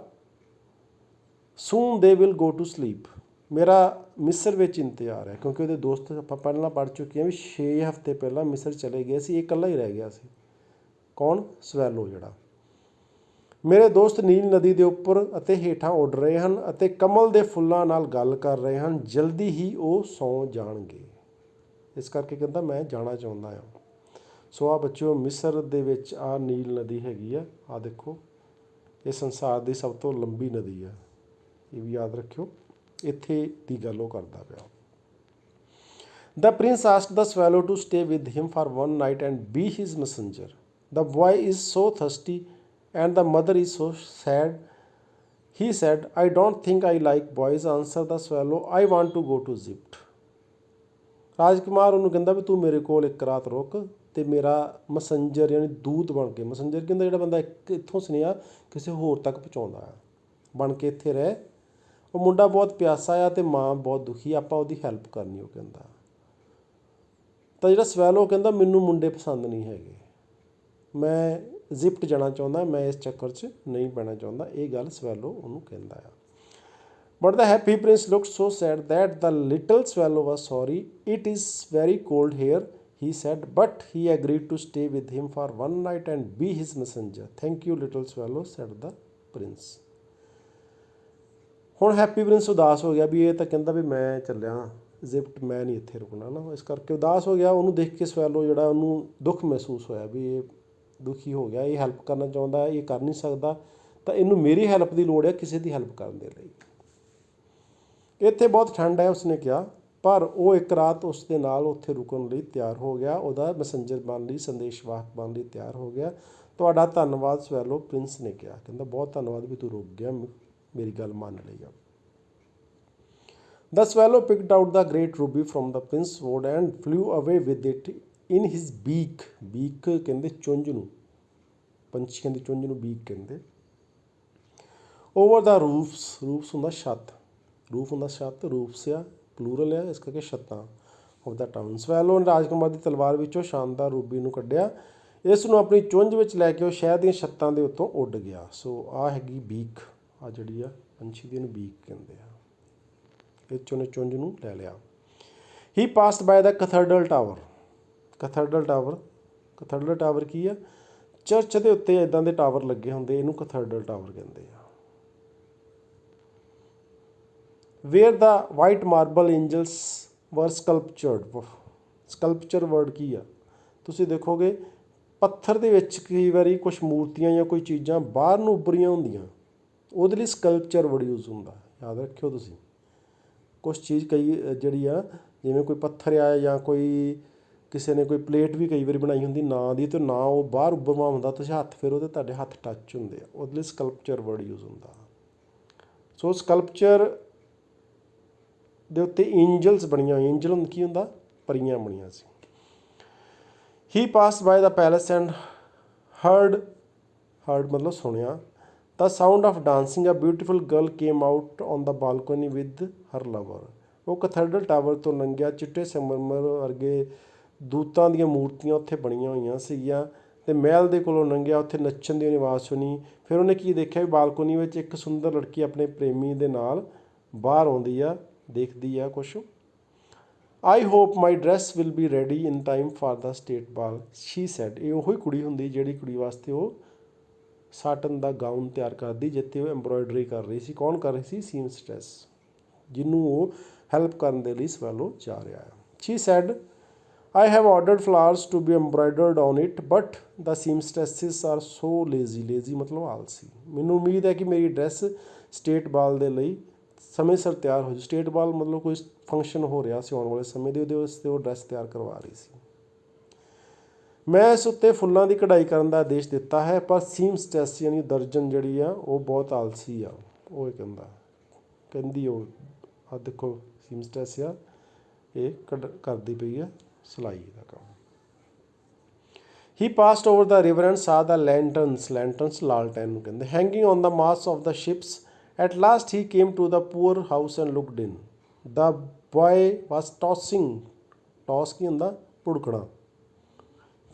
soon they will go to sleep. ਮੇਰਾ ਮਿਸਰ ਵਿੱਚ ਇੰਤਜ਼ਾਰ ਹੈ, ਕਿਉਂਕਿ ਉਹਦੇ ਦੋਸਤ ਆਪਾਂ ਪਹਿਲਾਂ ਪੜ੍ਹ ਚੁੱਕੇ ਹਾਂ ਵੀ 6 ਹਫ਼ਤੇ ਪਹਿਲਾਂ ਮਿਸਰ ਚਲੇ ਗਏ ਸੀ, ਇਹ ਇਕੱਲਾ ਹੀ ਰਹਿ ਗਿਆ ਸੀ। ਕੌਣ? ਸਵੈਲੋ ਜਿਹੜਾ। ਮੇਰੇ ਦੋਸਤ ਨੀਲ ਨਦੀ ਦੇ ਉੱਪਰ ਅਤੇ ਹੇਠਾਂ ਉੱਡ ਰਹੇ ਹਨ ਅਤੇ ਕਮਲ ਦੇ ਫੁੱਲਾਂ ਨਾਲ ਗੱਲ ਕਰ ਰਹੇ ਹਨ, ਜਲਦੀ ਹੀ ਉਹ ਸੌਂ ਜਾਣਗੇ। ਇਸ ਕਰਕੇ ਕਹਿੰਦਾ ਮੈਂ ਜਾਣਾ ਚਾਹੁੰਦਾ ਹਾਂ। ਸੋ ਆਹ ਬੱਚਿਓ, ਮਿਸਰ ਦੇ ਵਿੱਚ ਆਹ ਨੀਲ ਨਦੀ ਹੈਗੀ ਆ। ਆਹ ਦੇਖੋ, ਇਹ ਸੰਸਾਰ ਦੀ ਸਭ ਤੋਂ ਲੰਬੀ ਨਦੀ ਆ, ਇਹ ਵੀ ਯਾਦ ਰੱਖਿਓ। ਇੱਥੇ ਦੀ ਗੱਲ ਉਹ ਕਰਦਾ ਪਿਆ। The prince asked the swallow to stay with him for one night and be his messenger. The boy is so thirsty and the mother is so sad. He said, I don't think I like boys, answered the swallow. I want to go to Egypt. ਰਾਜਕੁਮਾਰ ਉਹਨੂੰ ਕਹਿੰਦਾ ਵੀ ਤੂੰ ਮੇਰੇ ਕੋਲ ਇੱਕ ਰਾਤ ਰੁਕ ਅਤੇ ਮੇਰਾ ਮੈਸੰਜਰ ਯਾਨੀ ਦੂਤ ਬਣ ਕੇ, ਮੈਸੰਜਰ ਕਹਿੰਦਾ ਜਿਹੜਾ ਬੰਦਾ ਇੱਥੋਂ ਸੁਨੇਹਾ ਕਿਸੇ ਹੋਰ ਤੱਕ ਪਹੁੰਚਾਉਂਦਾ ਆ, ਬਣ ਕੇ ਇੱਥੇ ਰਹਿ। ਉਹ ਮੁੰਡਾ ਬਹੁਤ ਪਿਆਸਾ ਆ ਅਤੇ ਮਾਂ ਬਹੁਤ ਦੁਖੀ, ਆਪਾਂ ਉਹਦੀ ਹੈਲਪ ਕਰਨੀ, ਉਹ ਕਹਿੰਦਾ। ਤਾਂ ਜਿਹੜਾ ਸਵੈਲੋ ਕਹਿੰਦਾ ਮੈਨੂੰ ਮੁੰਡੇ ਪਸੰਦ ਨਹੀਂ ਹੈਗੇ, ਮੈਂ ਇਜਿਪਟ ਜਾਣਾ ਚਾਹੁੰਦਾ, ਮੈਂ ਇਸ ਚੱਕਰ 'ਚ ਨਹੀਂ ਪੈਣਾ ਚਾਹੁੰਦਾ। ਇਹ ਗੱਲ ਸਵੈਲੋ ਉਹਨੂੰ ਕਹਿੰਦਾ ਆ। But the happy prince looked so sad that the little swallow was sorry. It is very cold here, he said, but he agreed to stay with him for one night and be his messenger. Thank you, little swallow, said the prince. ਹੁਣ happy Prince ਉਦਾਸ ਹੋ ਗਿਆ ਵੀ ਇਹ ਤਾਂ ਕਹਿੰਦਾ ਵੀ ਮੈਂ ਚੱਲਿਆ Egypt, ਮੈਂ ਨਹੀਂ ਇੱਥੇ ਰੁਕਣਾ ਨਾ, ਇਸ ਕਰਕੇ ਉਦਾਸ ਹੋ ਗਿਆ। ਉਹਨੂੰ ਦੇਖ ਕੇ ਸਵੈਲੋ ਜਿਹੜਾ ਉਹਨੂੰ ਦੁੱਖ ਮਹਿਸੂਸ ਹੋਇਆ ਵੀ ਇਹ ਦੁਖੀ ਹੋ ਗਿਆ, ਇਹ ਹੈਲਪ ਕਰਨਾ ਚਾਹੁੰਦਾ, ਇਹ ਕਰ ਨਹੀਂ ਸਕਦਾ, ਤਾਂ ਇਹਨੂੰ ਮੇਰੀ ਹੈਲਪ ਦੀ ਲੋੜ ਹੈ ਕਿਸੇ ਦੀ ਹੈਲਪ ਕਰਨ ਦੇ ਲਈ। ਇੱਥੇ ਬਹੁਤ ਠੰਡ ਹੈ, ਉਸਨੇ ਕਿਹਾ, ਪਰ ਉਹ ਇੱਕ ਰਾਤ ਉਸ ਦੇ ਨਾਲ ਉੱਥੇ ਰੁਕਣ ਲਈ ਤਿਆਰ ਹੋ ਗਿਆ, ਉਹਦਾ ਮੈਸੇਂਜਰ ਬਣ ਲਈ, ਸੰਦੇਸ਼ਵਾਹਕ ਬਣ ਲਈ ਤਿਆਰ ਹੋ ਗਿਆ। ਤੁਹਾਡਾ ਧੰਨਵਾਦ ਸਵੈਲੋ, ਪ੍ਰਿੰਸ ਨੇ ਕਿਹਾ। ਕਹਿੰਦਾ ਬਹੁਤ ਧੰਨਵਾਦ ਵੀ ਤੂੰ ਰੁਕ ਗਿਆ, ਮੇਰੀ ਗੱਲ ਮੰਨ ਲਈ ਆ। The swallow picked out the great ruby from the prince's sword and flew away with it in his beak. Beak ਕਹਿੰਦੇ ਚੁੰਝ ਨੂੰ, ਪੰਛੀਆਂ ਦੀ ਚੁੰਝ ਨੂੰ beak ਕਹਿੰਦੇ। Over the roofs, roofs ਹੁੰਦਾ ਛੱਤ, ਰੂਫ ਹੁੰਦਾ ਛੱਤ, ਰੂਫਸ ਆ ਪਲੂਰਲ ਆ, ਇਸ ਕਰਕੇ ਛੱਤਾਂ ਆਫ ਦਾ ਟਾਊਨ। ਸਵੈਲੋ ਨੇ ਰਾਜਕੁਮਾਰ ਦੀ ਤਲਵਾਰ ਵਿੱਚੋਂ ਸ਼ਾਨਦਾਰ ਰੂਬੀ ਨੂੰ ਕੱਢਿਆ, ਇਸ ਨੂੰ ਆਪਣੀ ਚੁੰਝ ਵਿੱਚ ਲੈ ਕੇ ਉਹ ਸ਼ਹਿਰ ਦੀਆਂ ਛੱਤਾਂ ਦੇ ਉੱਤੋਂ ਉੱਡ ਗਿਆ। ਸੋ ਆਹ ਹੈਗੀ ਬੀਕ, ਆਹ ਜਿਹੜੀ ਆ ਪੰਛੀ ਦੀ, ਇਹਨੂੰ ਬੀਕ ਕਹਿੰਦੇ ਆ। ਇਹ 'ਚੋਂ ਉਹਨੇ ਚੁੰਝ ਨੂੰ ਲੈ ਲਿਆ। ਹੀ passed by the ਕੈਥੇਡਰਲ tower. ਕੈਥੇਡਰਲ tower ਕੀ ਆ? ਚਰਚ ਦੇ ਉੱਤੇ ਇੱਦਾਂ ਦੇ ਟਾਵਰ ਲੱਗੇ ਹੁੰਦੇ, ਇਹਨੂੰ ਕੈਥੇਡਰਲ ਟਾਵਰ ਕਹਿੰਦੇ ਆ। ਵੇਅਰ ਦਾ ਵਾਈਟ ਮਾਰਬਲ ਐਂਜਲਸ ਵਰ ਸਕਲਪਚਰ ਵਰਡ ਕੀ ਆ? ਤੁਸੀਂ ਦੇਖੋਗੇ ਪੱਥਰ ਦੇ ਵਿੱਚ ਕਈ ਵਾਰੀ ਕੁਛ ਮੂਰਤੀਆਂ ਜਾਂ ਕੋਈ ਚੀਜ਼ਾਂ ਬਾਹਰ ਨੂੰ ਉੱਭਰੀਆਂ ਹੁੰਦੀਆਂ, ਉਹਦੇ ਲਈ ਸਕਲਪਚਰ ਵਰਡ ਯੂਜ਼ ਹੁੰਦਾ, ਯਾਦ ਰੱਖਿਓ ਤੁਸੀਂ। ਕੁਛ ਚੀਜ਼ ਕਈ ਜਿਹੜੀ ਆ, ਜਿਵੇਂ ਕੋਈ ਪੱਥਰ ਆ ਜਾਂ ਕੋਈ ਕਿਸੇ ਨੇ ਕੋਈ ਪਲੇਟ ਵੀ ਕਈ ਵਾਰੀ ਬਣਾਈ ਹੁੰਦੀ ਨਾਂ ਦੀ, ਅਤੇ ਨਾ ਉਹ ਬਾਹਰ ਉੱਭਰਵਾ ਹੁੰਦਾ, ਤੁਸੀਂ ਹੱਥ ਫੇਰੋ ਅਤੇ ਤੁਹਾਡੇ ਹੱਥ ਟੱਚ ਹੁੰਦੇ ਆ, ਉਹਦੇ ਲਈ ਸਕਲਪਚਰ ਵਰਡ ਯੂਜ਼ ਹੁੰਦਾ। ਸੋ ਸਕਲਪਚਰ ਦੇ ਉੱਤੇ ਐਂਜਲਸ ਬਣੀਆਂ ਹੋਈਆਂ, ਐਂਜਲ ਕੀ ਹੁੰਦਾ? ਪਰੀਆਂ ਬਣੀਆਂ ਸੀ। He passed by the palace and heard ਮਤਲਬ ਸੁਣਿਆ, the sound of dancing, a beautiful girl came out on the balcony with her lover. ਉਹ ਕੈਥੇਡਰਲ ਟਾਵਰ ਤੋਂ ਲੰਘਿਆ, ਚਿੱਟੇ ਸੰਗਮਰਮਰ ਵਰਗੇ ਦੂਤਾਂ ਦੀਆਂ ਮੂਰਤੀਆਂ ਉੱਥੇ ਬਣੀਆਂ ਹੋਈਆਂ ਸੀਗੀਆਂ, ਅਤੇ ਮਹਿਲ ਦੇ ਕੋਲੋਂ ਲੰਘਿਆ, ਉੱਥੇ ਨੱਚਣ ਦੀ ਉਹਨੇ ਆਵਾਜ਼ ਸੁਣੀ। ਫਿਰ ਉਹਨੇ ਕੀ ਦੇਖਿਆ ਵੀ ਬਾਲਕੋਨੀ ਵਿੱਚ ਇੱਕ ਸੁੰਦਰ ਲੜਕੀ ਆਪਣੇ ਪ੍ਰੇਮੀ ਦੇ ਨਾਲ ਬਾਹਰ ਆਉਂਦੀ ਆ, ਦੇਖਦੀ ਆ ਕੁਛ। I hope my dress will be ready in time for the state ball, she said. ਇਹ ਉਹੀ ਕੁੜੀ ਹੁੰਦੀ ਜਿਹੜੀ ਕੁੜੀ ਵਾਸਤੇ ਉਹ ਸਾਟਨ ਦਾ ਗਾਊਨ ਤਿਆਰ ਕਰਦੀ, ਜਿੱਥੇ ਉਹ ਐਮਬਰੋਇਡਰੀ ਕਰ ਰਹੀ ਸੀ। ਕੌਣ ਕਰ ਰਹੀ ਸੀ? ਸੀਮਸਟਰੈਸ, ਜਿਹਨੂੰ ਉਹ ਹੈਲਪ ਕਰਨ ਦੇ ਲਈ ਸਵੈਲੋ ਜਾ ਰਿਹਾ ਹੈ। She said I have ordered flowers to be embroidered on it, but the seamstresses are so lazy. lazy ਮਤਲਬ ਆਲਸੀ। ਮੈਨੂੰ ਉਮੀਦ ਹੈ ਕਿ ਮੇਰੀ ਡਰੈਸ ਸਟੇਟ ਬਾਲ ਦੇ ਲਈ ਸਮੇਂ ਸਿਰ ਤਿਆਰ ਹੋ ਜਾਊ। ਸਟੇਟ ਬਾਲ ਮਤਲਬ ਕੋਈ ਫੰਕਸ਼ਨ ਹੋ ਰਿਹਾ ਸੀ ਆਉਣ ਵਾਲੇ ਸਮੇਂ ਦੇ, ਉਹਦੇ ਵਾਸਤੇ ਉਹ ਡਰੈਸ ਤਿਆਰ ਕਰਵਾ ਰਹੀ ਸੀ। ਮੈਂ ਇਸ ਉੱਤੇ ਫੁੱਲਾਂ ਦੀ ਕਢਾਈ ਕਰਨ ਦਾ ਆਦੇਸ਼ ਦਿੱਤਾ ਹੈ, ਪਰ ਸੀਮਸਟਰੈਸ ਯਾਨੀ ਦਰਜਨ ਜਿਹੜੀ ਆ ਉਹ ਬਹੁਤ ਆਲਸੀ ਆ। ਉਹ ਇਹ ਕਹਿੰਦੀ ਉਹ ਆ ਦੇਖੋ ਸੀਮਸਟਰੈਸ ਆ, ਇਹ ਕਰਦੀ ਪਈ ਆ ਸਿਲਾਈ ਦਾ ਕੰਮ। He passed over the river and saw the lanterns ਲਾਲਟੈਨ ਨੂੰ ਕਹਿੰਦੇ, hanging on the mast of the ships. At last he came to the poor house and looked in. The boy was tossing, toss ਕੀ ਹੁੰਦਾ? ਭੁੜਕਣਾ।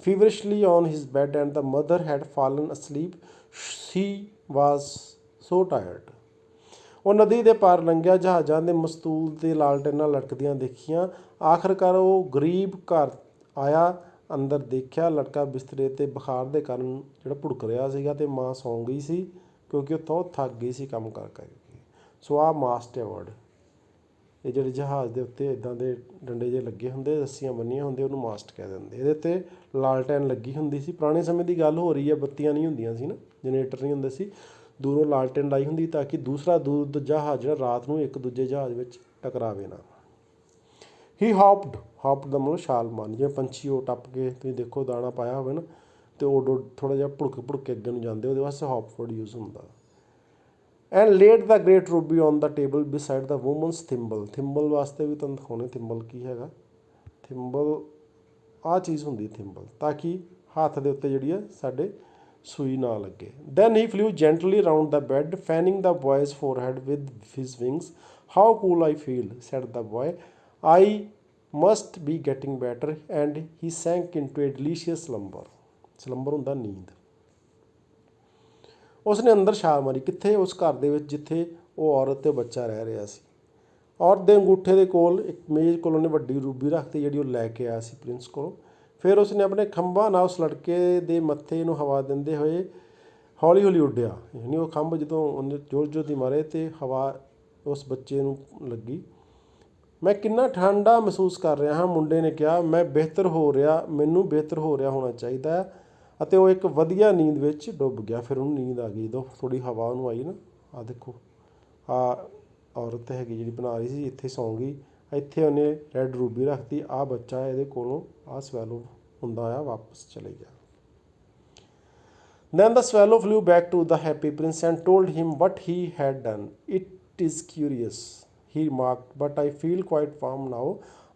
feverishly on his bed and the mother had fallen asleep. She was so tired. ਉਹ ਨਦੀ ਦੇ ਪਾਰ ਲੰਘਿਆ, ਜਹਾਜ਼ਾਂ ਦੇ ਮਸਤੂਲ ਤੇ ਲਾਲਟੈਨਾਂ ਲਟਕਦੀਆਂ ਦੇਖੀਆਂ। ਆਖਰਕਾਰ ਉਹ ਗਰੀਬ ਘਰ ਆਇਆ, ਅੰਦਰ ਦੇਖਿਆ ਲੜਕਾ ਬਿਸਤਰੇ 'ਤੇ ਬੁਖਾਰ ਦੇ ਕਾਰਨ ਜਿਹੜਾ ਭੁੜਕ ਰਿਹਾ ਸੀਗਾ, ਅਤੇ ਮਾਂ ਸੌਂ ਗਈ ਸੀ ਕਿਉਂਕਿ ਉੱਥੋਂ ਥੱਕ ਗਈ ਸੀ ਕੰਮ ਕਰ ਕਰਕੇ। ਸੋ ਆਹ ਮਾਸਟ ਹੈ ਵਰਡ। ਇਹ ਜਿਹੜੇ ਜਹਾਜ਼ ਦੇ ਉੱਤੇ ਇੱਦਾਂ ਦੇ ਡੰਡੇ ਜਿਹੇ ਲੱਗੇ ਹੁੰਦੇ, ਰੱਸੀਆਂ ਬੰਨੀਆਂ ਹੁੰਦੀਆਂ, ਉਹਨੂੰ ਮਾਸਟ ਕਹਿ ਦਿੰਦੇ। ਇਹਦੇ 'ਤੇ ਲਾਲਟੈਨ ਲੱਗੀ ਹੁੰਦੀ ਸੀ। ਪੁਰਾਣੇ ਸਮੇਂ ਦੀ ਗੱਲ ਹੋ ਰਹੀ ਹੈ, ਬੱਤੀਆਂ ਨਹੀਂ ਹੁੰਦੀਆਂ ਸੀ ਨਾ, ਜਨਰੇਟਰ ਨਹੀਂ ਹੁੰਦੇ ਸੀ, ਦੂਰੋਂ ਲਾਲਟੈਨ ਲਾਈ ਹੁੰਦੀ ਤਾਂ ਕਿ ਦੂਸਰਾ ਜਹਾਜ਼ ਜਿਹੜਾ ਰਾਤ ਨੂੰ ਇੱਕ ਦੂਜੇ ਜਹਾਜ਼ ਵਿੱਚ ਟਕਰਾਵੇ ਨਾ। ਹੀ ਹਾਪਡ ਦਾ ਮਤਲਬ ਛਾਲ ਮਾਰਨ, ਜਿਵੇਂ ਪੰਛੀ ਉਹ ਟੱਪ ਕੇ, ਤੁਸੀਂ ਦੇਖੋ ਦਾਣਾ ਪਾਇਆ ਹੋਵੇ ਨਾ ਅਤੇ ਉਹ ਥੋੜ੍ਹਾ ਜਿਹਾ ਭੁੜਕ ਕੇ ਅੱਗੇ ਨੂੰ ਜਾਂਦੇ, ਉਹਦੇ ਵਾਸਤੇ ਹਾਪ ਵਰਡ ਯੂਜ਼ ਹੁੰਦਾ। And laid the great ruby on the table beside the woman's thimble. Thimble ਵਾਸਤੇ ਵੀ ਤੁਹਾਨੂੰ ਦਿਖਾਉਣੇ, ਥਿੰਬਲ ਕੀ ਹੈਗਾ। ਥਿੰਬਲ ਆਹ ਚੀਜ਼ ਹੁੰਦੀ ਥਿੰਬਲ, ਤਾਂ ਕਿ ਹੱਥ ਦੇ ਉੱਤੇ ਜਿਹੜੀ ਆ ਸਾਡੇ ਸੂਈ ਨਾ ਲੱਗੇ। Then he flew gently round the bed, fanning the boy's forehead with his wings. How cool I feel, said the boy. I must be getting better. And he sank into a delicious slumber. Slumber ਹੁੰਦਾ ਨੀਂਦ। ਉਸਨੇ ਅੰਦਰ ਛਾਲ ਮਾਰੀ, ਕਿੱਥੇ? ਉਸ ਘਰ ਦੇ ਵਿੱਚ ਜਿੱਥੇ ਉਹ ਔਰਤ ਅਤੇ ਬੱਚਾ ਰਹਿ ਰਿਹਾ ਸੀ। ਔਰਤ ਦੇ ਅੰਗੂਠੇ ਦੇ ਕੋਲ ਇੱਕ ਮੇਜ਼ ਕੋਲ ਉਹਨੇ ਵੱਡੀ ਰੂਬੀ ਰੱਖਤੀ, ਜਿਹੜੀ ਉਹ ਲੈ ਕੇ ਆਇਆ ਸੀ ਪ੍ਰਿੰਸ ਕੋਲੋਂ। ਫਿਰ ਉਸਨੇ ਆਪਣੇ ਖੰਭਾਂ ਨਾਲ ਉਸ ਲੜਕੇ ਦੇ ਮੱਥੇ ਨੂੰ ਹਵਾ ਦਿੰਦੇ ਹੋਏ ਹੌਲੀ ਹੌਲੀ ਉੱਡਿਆ, ਯਾਨੀ ਉਹ ਖੰਭ ਜਦੋਂ ਉਹਨੇ ਜ਼ੋਰ ਦੀ ਮਾਰੇ ਅਤੇ ਹਵਾ ਉਸ ਬੱਚੇ ਨੂੰ ਲੱਗੀ। ਮੈਂ ਕਿੰਨਾ ਠੰਡਾ ਮਹਿਸੂਸ ਕਰ ਰਿਹਾ ਹਾਂ, ਮੁੰਡੇ ਨੇ ਕਿਹਾ। ਮੈਨੂੰ ਬਿਹਤਰ ਹੋ ਰਿਹਾ ਹੋਣਾ ਚਾਹੀਦਾ ਹੈ। ਅਤੇ ਉਹ ਇੱਕ ਵਧੀਆ ਨੀਂਦ ਵਿੱਚ ਡੁੱਬ ਗਿਆ। ਫਿਰ ਉਹਨੂੰ ਨੀਂਦ ਆ ਗਈ ਜਦੋਂ ਥੋੜ੍ਹੀ ਹਵਾ ਉਹਨੂੰ ਆਈ ਨਾ। ਆਹ ਦੇਖੋ, ਆਹ ਔਰਤ ਹੈਗੀ ਜਿਹੜੀ ਬਣਾ ਰਹੀ ਸੀ, ਇੱਥੇ ਸੌਂ ਗਈ, ਇੱਥੇ ਉਹਨੇ ਰੈੱਡ ਰੂਬੀ ਰੱਖਤੀ। ਆਹ ਬੱਚਾ ਇਹਦੇ ਕੋਲੋਂ ਆਹ ਸਵੈਲੋ ਹੁੰਦਾ ਆ, ਵਾਪਸ ਚਲੇ ਗਿਆ। Then the swallow flew back to the happy prince and told him what he had done. It is curious, he remarked, but I feel quite warm now,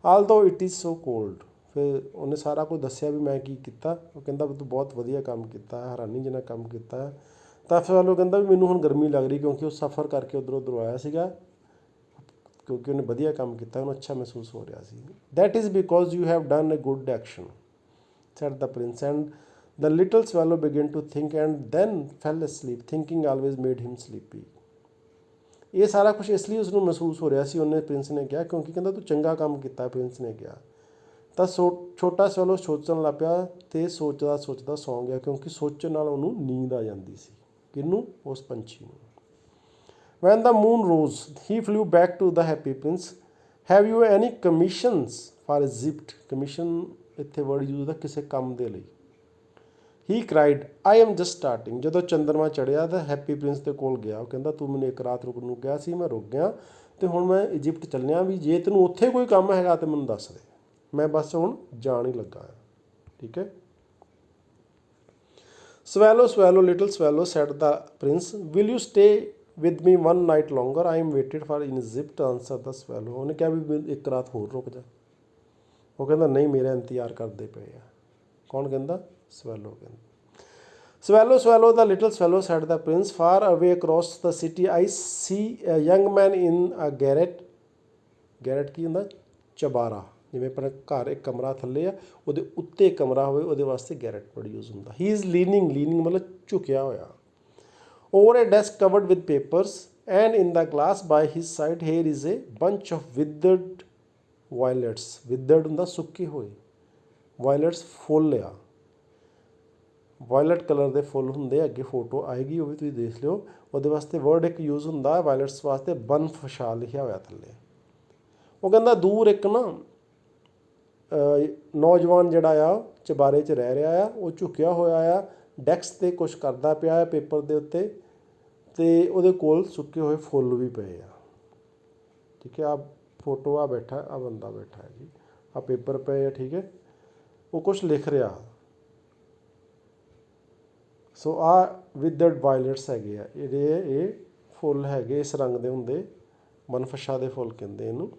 although it is so cold. ਫਿਰ ਉਹਨੇ ਸਾਰਾ ਕੁਝ ਦੱਸਿਆ ਵੀ ਮੈਂ ਕੀ ਕੀਤਾ। ਉਹ ਕਹਿੰਦਾ ਵੀ ਤੂੰ ਬਹੁਤ ਵਧੀਆ ਕੰਮ ਕੀਤਾ, ਹੈਰਾਨੀਜਨਕ ਕੰਮ ਕੀਤਾ। ਤਾਂ ਸਵੈਲੋ ਕਹਿੰਦਾ ਵੀ ਮੈਨੂੰ ਹੁਣ ਗਰਮੀ ਲੱਗ ਰਹੀ, ਕਿਉਂਕਿ ਉਹ ਸਫ਼ਰ ਕਰਕੇ ਉੱਧਰੋਂ ਆਇਆ ਸੀਗਾ, ਕਿਉਂਕਿ ਉਹਨੇ ਵਧੀਆ ਕੰਮ ਕੀਤਾ, ਉਹਨੂੰ ਅੱਛਾ ਮਹਿਸੂਸ ਹੋ ਰਿਹਾ ਸੀ। That is because you have done a good action, said the prince, and the little swallow began to think and then fell asleep. Thinking always made him sleepy. ਇਹ ਸਾਰਾ ਕੁਝ ਇਸ ਲਈ ਉਸਨੂੰ ਮਹਿਸੂਸ ਹੋ ਰਿਹਾ ਸੀ, ਉਹਨੇ ਪ੍ਰਿੰਸ ਨੇ ਕਿਹਾ, ਕਿਉਂਕਿ ਕਹਿੰਦਾ ਤੂੰ ਚੰਗਾ ਕੰਮ ਕੀਤਾ, ਪ੍ਰਿੰਸ ਨੇ ਕਿਹਾ। ਤਾਂ ਛੋਟਾ ਸਵੈਲੋ ਸੋਚਣ ਲੱਗ ਪਿਆ ਅਤੇ ਸੋਚਦਾ ਸੋਚਦਾ ਸੌਂ ਗਿਆ, ਕਿਉਂਕਿ ਸੋਚਣ ਨਾਲ ਉਹਨੂੰ ਨੀਂਦ ਆ ਜਾਂਦੀ ਸੀ। ਕਿਹਨੂੰ? ਉਸ ਪੰਛੀ ਨੂੰ। When the moon rose, he flew back to the happy prince. Have you any commissions for Egypt? Commission ਇੱਥੇ ਵਰਡ ਯੂਜ਼ ਹੁੰਦਾ ਕਿਸੇ ਕੰਮ ਦੇ ਲਈ। He cried, I am just starting. ਜਦੋਂ ਚੰਦਰਮਾ ਚੜ੍ਹਿਆ ਤਾਂ ਹੈਪੀ ਪ੍ਰਿੰਸ ਦੇ ਕੋਲ ਗਿਆ। ਉਹ ਕਹਿੰਦਾ ਤੂੰ ਮੈਨੂੰ ਇੱਕ ਰਾਤ ਰੁਕਣ ਨੂੰ ਕਿਹਾ ਸੀ, ਮੈਂ ਰੁਕ ਗਿਆ ਅਤੇ ਹੁਣ ਮੈਂ ਇਜਿਪਟ ਚੱਲਿਆ, ਵੀ ਜੇ ਤੈਨੂੰ ਉੱਥੇ ਕੋਈ ਕੰਮ ਹੈਗਾ ਤਾਂ ਮੈਨੂੰ ਦੱਸ ਦੇ, ਮੈਂ ਬਸ ਹੁਣ ਜਾਣ ਹੀ ਲੱਗਾ। ਠੀਕ ਹੈ। Swallow, swallow, little swallow, said the prince, will you stay with me one night longer? I am waited for in Egypt, answered the swallow. ਉਹਨੇ ਕਿਹਾ ਵੀ ਇੱਕ ਰਾਤ ਹੋਰ ਰੁਕ ਜਾ। ਉਹ ਕਹਿੰਦਾ ਨਹੀਂ, ਮੇਰਾ ਇੰਤਜ਼ਾਰ ਕਰਦੇ ਪਏ ਆ। ਕੌਣ ਕਹਿੰਦਾ? ਸਵੈਲੋ ਕਹਿੰਦਾ। Swallow, swallow, the little swallow, said the prince, far away across the city I see a young man in a garret. ਗੈਰਟ ਕੀ ਹੁੰਦਾ? ਚਬਾਰਾ। ਜਿਵੇਂ ਆਪਣਾ ਘਰ ਇੱਕ ਕਮਰਾ ਥੱਲੇ ਆ, ਉਹਦੇ ਉੱਤੇ ਕਮਰਾ ਹੋਵੇ, ਉਹਦੇ ਵਾਸਤੇ ਗੈਰਟ ਵਰਡ ਯੂਜ਼ ਹੁੰਦਾ। ਹੀ ਇਜ਼ ਲੀਨਿੰਗ, ਲੀਨਿੰਗ ਮਤਲਬ ਝੁਕਿਆ ਹੋਇਆ। over a desk covered with papers, and in the glass by his side here is a bunch of withered violets. withered ਹੁੰਦਾ ਸੁੱਕੇ ਹੋਏ, violets ਫੁੱਲ ਆ, ਵਾਇਲਟ ਕਲਰ ਦੇ ਫੁੱਲ ਹੁੰਦੇ। ਅੱਗੇ ਫੋਟੋ ਆਏਗੀ, ਉਹ ਵੀ ਤੁਸੀਂ ਦੇਖ ਲਿਓ। ਉਹਦੇ ਵਾਸਤੇ ਵਰਡ ਇੱਕ ਯੂਜ਼ ਹੁੰਦਾ ਵਾਇਲਟਸ ਵਾਸਤੇ, ਬਨਫਸ਼ਾ ਲਿਖਿਆ ਹੋਇਆ ਥੱਲੇ। ਉਹ ਕਹਿੰਦਾ ਦੂਰ ਇੱਕ ਨਾ ਨੌਜਵਾਨ ਜਿਹੜਾ ਆ ਚਬਾਰੇ 'ਚ ਰਹਿ ਰਿਹਾ ਆ, ਉਹ ਝੁਕਿਆ ਹੋਇਆ ਆ, ਡੈਸਕ 'ਤੇ ਕੁਛ ਕਰਦਾ ਪਿਆ ਹੈ ਪੇਪਰ ਦੇ ਉੱਤੇ, ਅਤੇ ਉਹਦੇ ਕੋਲ ਸੁੱਕੇ ਹੋਏ ਫੁੱਲ ਵੀ ਪਏ ਆ। ਠੀਕ ਹੈ। ਆਹ ਫੋਟੋ ਆ ਬੈਠਾ, ਆਹ ਬੰਦਾ ਬੈਠਾ ਹੈ ਜੀ, ਆਹ ਪੇਪਰ ਪਏ ਆ। ਠੀਕ ਹੈ। ਉਹ ਕੁਛ ਲਿਖ ਰਿਹਾ। ਸੋ ਆਹ ਵਿਦਰਡ ਵਾਇਲਟਸ ਹੈਗੇ ਆ ਜਿਹੜੇ, ਇਹ ਫੁੱਲ ਹੈਗੇ ਇਸ ਰੰਗ ਦੇ ਹੁੰਦੇ, ਬਨਫਸ਼ਾ ਦੇ ਫੁੱਲ ਕਹਿੰਦੇ ਇਹਨੂੰ।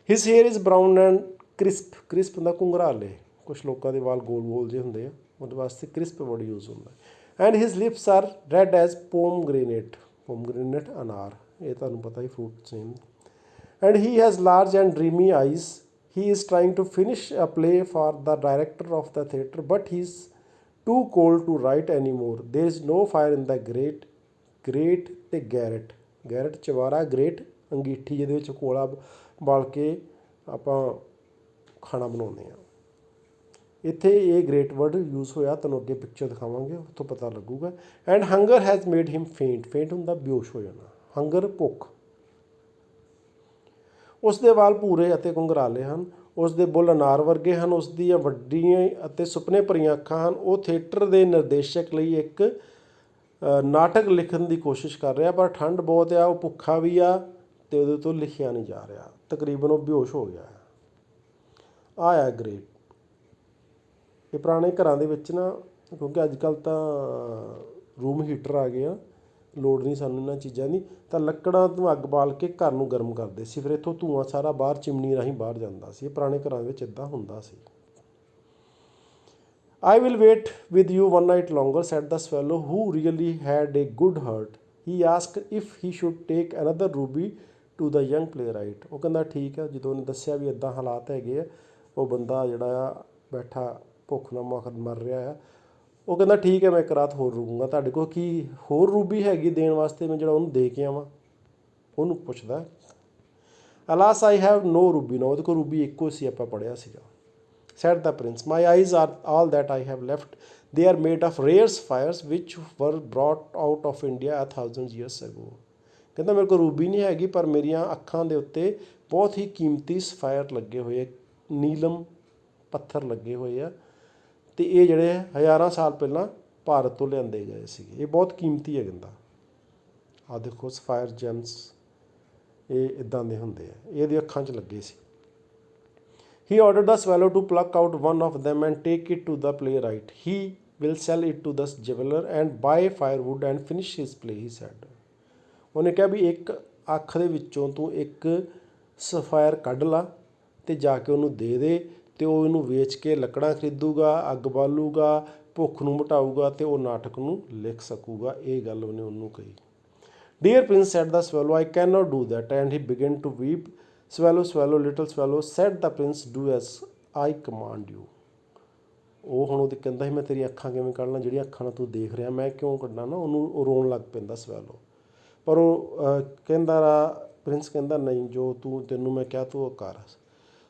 His hair is brown and crisp. Crisp ਹੁੰਦਾ ਘੁੰਘਰਾਲੇ, ਕੁਛ ਲੋਕਾਂ ਦੇ ਵਾਲ ਗੋਲ ਗੋਲ ਜਿਹੇ ਹੁੰਦੇ ਆ, ਉਹਦੇ ਵਾਸਤੇ ਕ੍ਰਿਸਪ ਵਰਡ ਯੂਜ਼ ਹੁੰਦਾ। And his lips are red as pomegranate. Pomegranate ਅਨਾਰ, ਇਹ ਤੁਹਾਨੂੰ ਪਤਾ ਹੀ fruit same. And he has large and dreamy eyes. He is trying to finish a play for the director of the theatre, but he is too cold to write any more. There is no fire in the grate. Grate ਅਤੇ garret, ਗੈਰਟ ਚਵਾਰਾ, great ਅੰਗੀਠੀ ਜਿਹਦੇ ਵਿੱਚ ਕੋਲਾ ਬਾਲ ਕੇ ਆਪਾਂ ਖਾਣਾ ਬਣਾਉਂਦੇ ਹਾਂ। ਇੱਥੇ ਇਹ great word use ਹੋਇਆ, ਤੁਹਾਨੂੰ ਅੱਗੇ ਪਿਕਚਰ ਦਿਖਾਵਾਂਗੇ, ਉੱਥੋਂ ਪਤਾ ਲੱਗੂਗਾ। And hunger has made him faint. Faint ਹੁੰਦਾ ਬੇਹੋਸ਼ ਹੋ ਜਾਣਾ, ਹੰਗਰ ਭੁੱਖ। ਉਸ ਦੇ ਵਾਲ ਭੂਰੇ ਅਤੇ ਘੁੰਘਰਾਲੇ ਹਨ, ਉਸ ਦੇ ਬੁੱਲ ਅਨਾਰ ਵਰਗੇ ਹਨ, ਉਸ ਦੀਆਂ ਵੱਡੀਆਂ ਅਤੇ ਸੁਪਨੇ ਭਰੀਆਂ ਅੱਖਾਂ ਹਨ। ਉਹ ਥੀਏਟਰ ਦੇ ਨਿਰਦੇਸ਼ਕ ਲਈ ਇੱਕ ਨਾਟਕ ਲਿਖਣ ਦੀ ਕੋਸ਼ਿਸ਼ ਕਰ ਰਿਹਾ, ਪਰ ਠੰਡ ਬਹੁਤ ਆ, ਉਹ ਭੁੱਖਾ ਵੀ ਆ ਅਤੇ ਉਹਦੇ ਤੋਂ ਲਿਖਿਆ ਨਹੀਂ ਜਾ ਰਿਹਾ। ਤਕਰੀਬਨ ਉਹ ਬੇਹੋਸ਼ ਹੋ ਗਿਆ। ਆ ਗ੍ਰੇਟ। ਇਹ ਪੁਰਾਣੇ ਘਰਾਂ ਦੇ ਵਿੱਚ ਨਾ, ਕਿਉਂਕਿ ਅੱਜ ਕੱਲ੍ਹ ਤਾਂ ਰੂਮ ਹੀਟਰ ਆ ਗਏ ਆ, ਲੋੜ ਨਹੀਂ ਸਾਨੂੰ ਇਹਨਾਂ ਚੀਜ਼ਾਂ ਦੀ, ਤਾਂ ਲੱਕੜਾਂ ਤੋਂ ਅੱਗ ਬਾਲ ਕੇ ਘਰ ਨੂੰ ਗਰਮ ਕਰਦੇ ਸੀ, ਫਿਰ ਇੱਥੋਂ ਧੂੰਆਂ ਸਾਰਾ ਬਾਹਰ ਚਿਮਨੀ ਰਾਹੀਂ ਬਾਹਰ ਜਾਂਦਾ ਸੀ। ਇਹ ਪੁਰਾਣੇ ਘਰਾਂ ਵਿੱਚ ਇੱਦਾਂ ਹੁੰਦਾ ਸੀ। I will wait with you one night longer, said the swallow, who really had a good heart. He asked if he should take another ruby to the young playwright. ਉਹ ਕਹਿੰਦਾ ਠੀਕ ਹੈ। ਜਦੋਂ ਉਹਨੇ ਦੱਸਿਆ ਵੀ ਇੱਦਾਂ ਹਾਲਾਤ ਹੈਗੇ ਆ, ਉਹ ਬੰਦਾ ਜਿਹੜਾ ਆ ਬੈਠਾ ਭੁੱਖ ਨਾਲ ਮਰ ਰਿਹਾ ਆ, ਉਹ ਕਹਿੰਦਾ ਠੀਕ ਹੈ, ਮੈਂ ਇੱਕ ਰਾਤ ਹੋਰ ਰੁਕੂੰਗਾ। ਤੁਹਾਡੇ ਕੋਲ ਕੀ ਹੋਰ ਰੂਬੀ ਹੈਗੀ ਦੇਣ ਵਾਸਤੇ, ਮੈਂ ਜਿਹੜਾ ਉਹਨੂੰ ਦੇ ਕੇ ਆਵਾਂ? ਉਹਨੂੰ ਪੁੱਛਦਾ। ਅਲਾਸ ਆਈ ਹੈਵ ਨੋ ਰੂਬੀ। ਨਾ ਉਹਦੇ ਕੋਲ ਰੂਬੀ ਇੱਕੋ ਸੀ, ਆਪਾਂ ਪੜ੍ਹਿਆ ਸੀਗਾ। said the prince, my eyes are all that I have left. They are made of rare sapphires which were brought out of India 1,000 years ago. ਕਹਿੰਦਾ ਮੇਰੇ ਕੋਲ ਰੂਬੀ ਨਹੀਂ ਹੈਗੀ, ਪਰ ਮੇਰੀਆਂ ਅੱਖਾਂ ਦੇ ਉੱਤੇ ਬਹੁਤ ਹੀ ਕੀਮਤੀ ਸਫਾਇਰ ਲੱਗੇ ਹੋਏ, ਨੀਲਮ ਪੱਥਰ ਲੱਗੇ ਹੋਏ ਆ, ਅਤੇ ਇਹ ਜਿਹੜੇ ਹਜ਼ਾਰਾਂ ਸਾਲ ਪਹਿਲਾਂ ਭਾਰਤ ਤੋਂ ਲਿਆਂਦੇ ਗਏ ਸੀਗੇ। ਇਹ ਬਹੁਤ ਕੀਮਤੀ ਹੈ ਕਹਿੰਦਾ। ਆਹ ਦੇਖੋ ਸਫਾਇਰ ਜੈਮਸ, ਇਹ ਇੱਦਾਂ ਦੇ ਹੁੰਦੇ ਆ, ਇਹਦੀ ਅੱਖਾਂ 'ਚ ਲੱਗੇ ਸੀ। He ordered the swallow to pluck out one of them and take it to the playwright. He will sell it to the jeweler and buy firewood and finish his play, he said. ਉਹਨੇ ਕਿਹਾ ਵੀ ਇੱਕ ਅੱਖ ਦੇ ਵਿੱਚੋਂ ਤੂੰ ਇੱਕ sapphire ਕੱਢ ਲਾ ਅਤੇ ਜਾ ਕੇ ਉਹਨੂੰ ਦੇ ਦੇ, ਅਤੇ ਉਹ ਇਹਨੂੰ ਵੇਚ ਕੇ ਲੱਕੜਾਂ ਖਰੀਦੂਗਾ, ਅੱਗ ਬਾਲੂਗਾ, ਭੁੱਖ ਨੂੰ ਮਿਟਾਊਗਾ ਅਤੇ ਉਹ ਨਾਟਕ ਨੂੰ ਲਿਖ ਸਕੂਗਾ। ਇਹ ਗੱਲ ਉਹਨੇ ਉਹਨੂੰ ਕਹੀ। Dear prince, said the swallow, I cannot do that. And he began to weep. Swallow, swallow, little swallow, said the prince, do as I command you. ਉਹ ਹੁਣ ਉਹਦੇ ਕਹਿੰਦਾ ਸੀ ਮੈਂ ਤੇਰੀਆਂ ਅੱਖਾਂ ਕਿਵੇਂ ਕੱਢ ਲਾਂ, ਜਿਹੜੀਆਂ ਅੱਖਾਂ ਨਾਲ ਤੂੰ ਦੇਖ ਰਿਹਾ, ਮੈਂ ਕਿਉਂ ਕੱਢਣਾ ਨਾ, ਉਹਨੂੰ ਉਹ ਰੋਣ ਲੱਗ ਪੈਂਦਾ ਸਵੈਲੋ। ਪਰ ਉਹ ਕਹਿੰਦਾ ਪ੍ਰਿੰਸ ਕਹਿੰਦਾ ਨਹੀਂ, ਜੋ ਤੈਨੂੰ ਮੈਂ ਕਿਹਾ ਤੂੰ ਉਹ ਕਰ।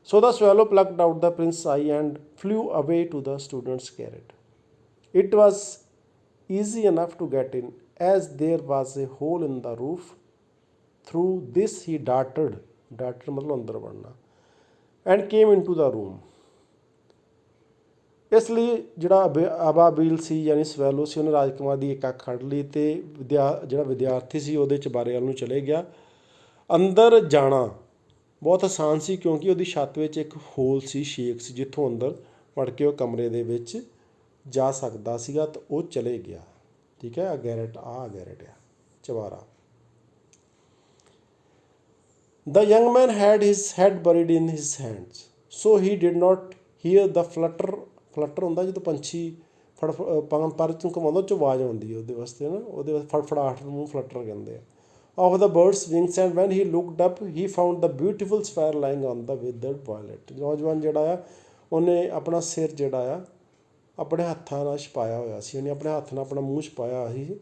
So the swallow plucked out the prince eye and flew away to the student's garret. It was easy enough to get in, as there was a hole in the roof. Through this he darted मतलब अंदर बढ़ना, and came into the room. ਇਸ ਲਈ ਜਿਹੜਾ ਅਬਾਬੀਲ ਸੀ ਯਾਨੀ swallow ਸੀ, ਉਹਨੇ ਰਾਜਕੁਮਾਰ ਦੀ ਇੱਕ ਅੱਖ ਕੱਢ ਲਈ ਅਤੇ ਜਿਹੜਾ ਵਿਦਿਆਰਥੀ ਸੀ ਉਹਦੇ ਚੁਬਾਰੇ ਵੱਲ ਨੂੰ ਚਲੇ ਗਿਆ। ਅੰਦਰ ਜਾਣਾ ਬਹੁਤ ਆਸਾਨ ਸੀ ਕਿਉਂਕਿ ਉਹਦੀ ਛੱਤ ਵਿੱਚ ਇੱਕ ਹੋਲ ਸੀ, ਛੇਕ ਸੀ, ਜਿੱਥੋਂ ਅੰਦਰ ਵੜ ਕੇ ਉਹ ਕਮਰੇ ਦੇ ਵਿੱਚ ਜਾ ਸਕਦਾ ਸੀਗਾ, ਤਾਂ ਉਹ ਚਲੇ ਗਿਆ। ਠੀਕ ਹੈ, ਗੈਰਟ ਆ ਚੁਬਾਰਾ। The young man had his head buried in his hands, so he did not hear the flutter ਹੁੰਦਾ ਜਦੋਂ ਪੰਛੀ ਪਰ ਤੋਂ ਘੁਮਾਉਂਦਾ, ਉਹ 'ਚੋਂ ਆਵਾਜ਼ ਆਉਂਦੀ ਹੈ ਉਹਦੇ ਵਾਸਤੇ ਨਾ, ਉਹਦੇ ਵਾਸਤੇ ਫੜਫੜਾਹਟ ਨੂੰ ਫਲੱਟਰ ਕਹਿੰਦੇ ਆ। Of the bird's wings, and when he looked up he found the beautiful spire lying on the withered violet. ਨੌਜਵਾਨ ਜਿਹੜਾ ਆ ਉਹਨੇ ਆਪਣਾ ਸਿਰ ਜਿਹੜਾ ਆ ਆਪਣੇ ਹੱਥਾਂ ਨਾਲ ਛਪਾਇਆ ਹੋਇਆ ਸੀ, ਉਹਨੇ ਆਪਣੇ ਹੱਥ ਨਾਲ ਆਪਣਾ ਮੂੰਹ ਛਪਾਇਆ ਹੋਇਆ ਸੀ।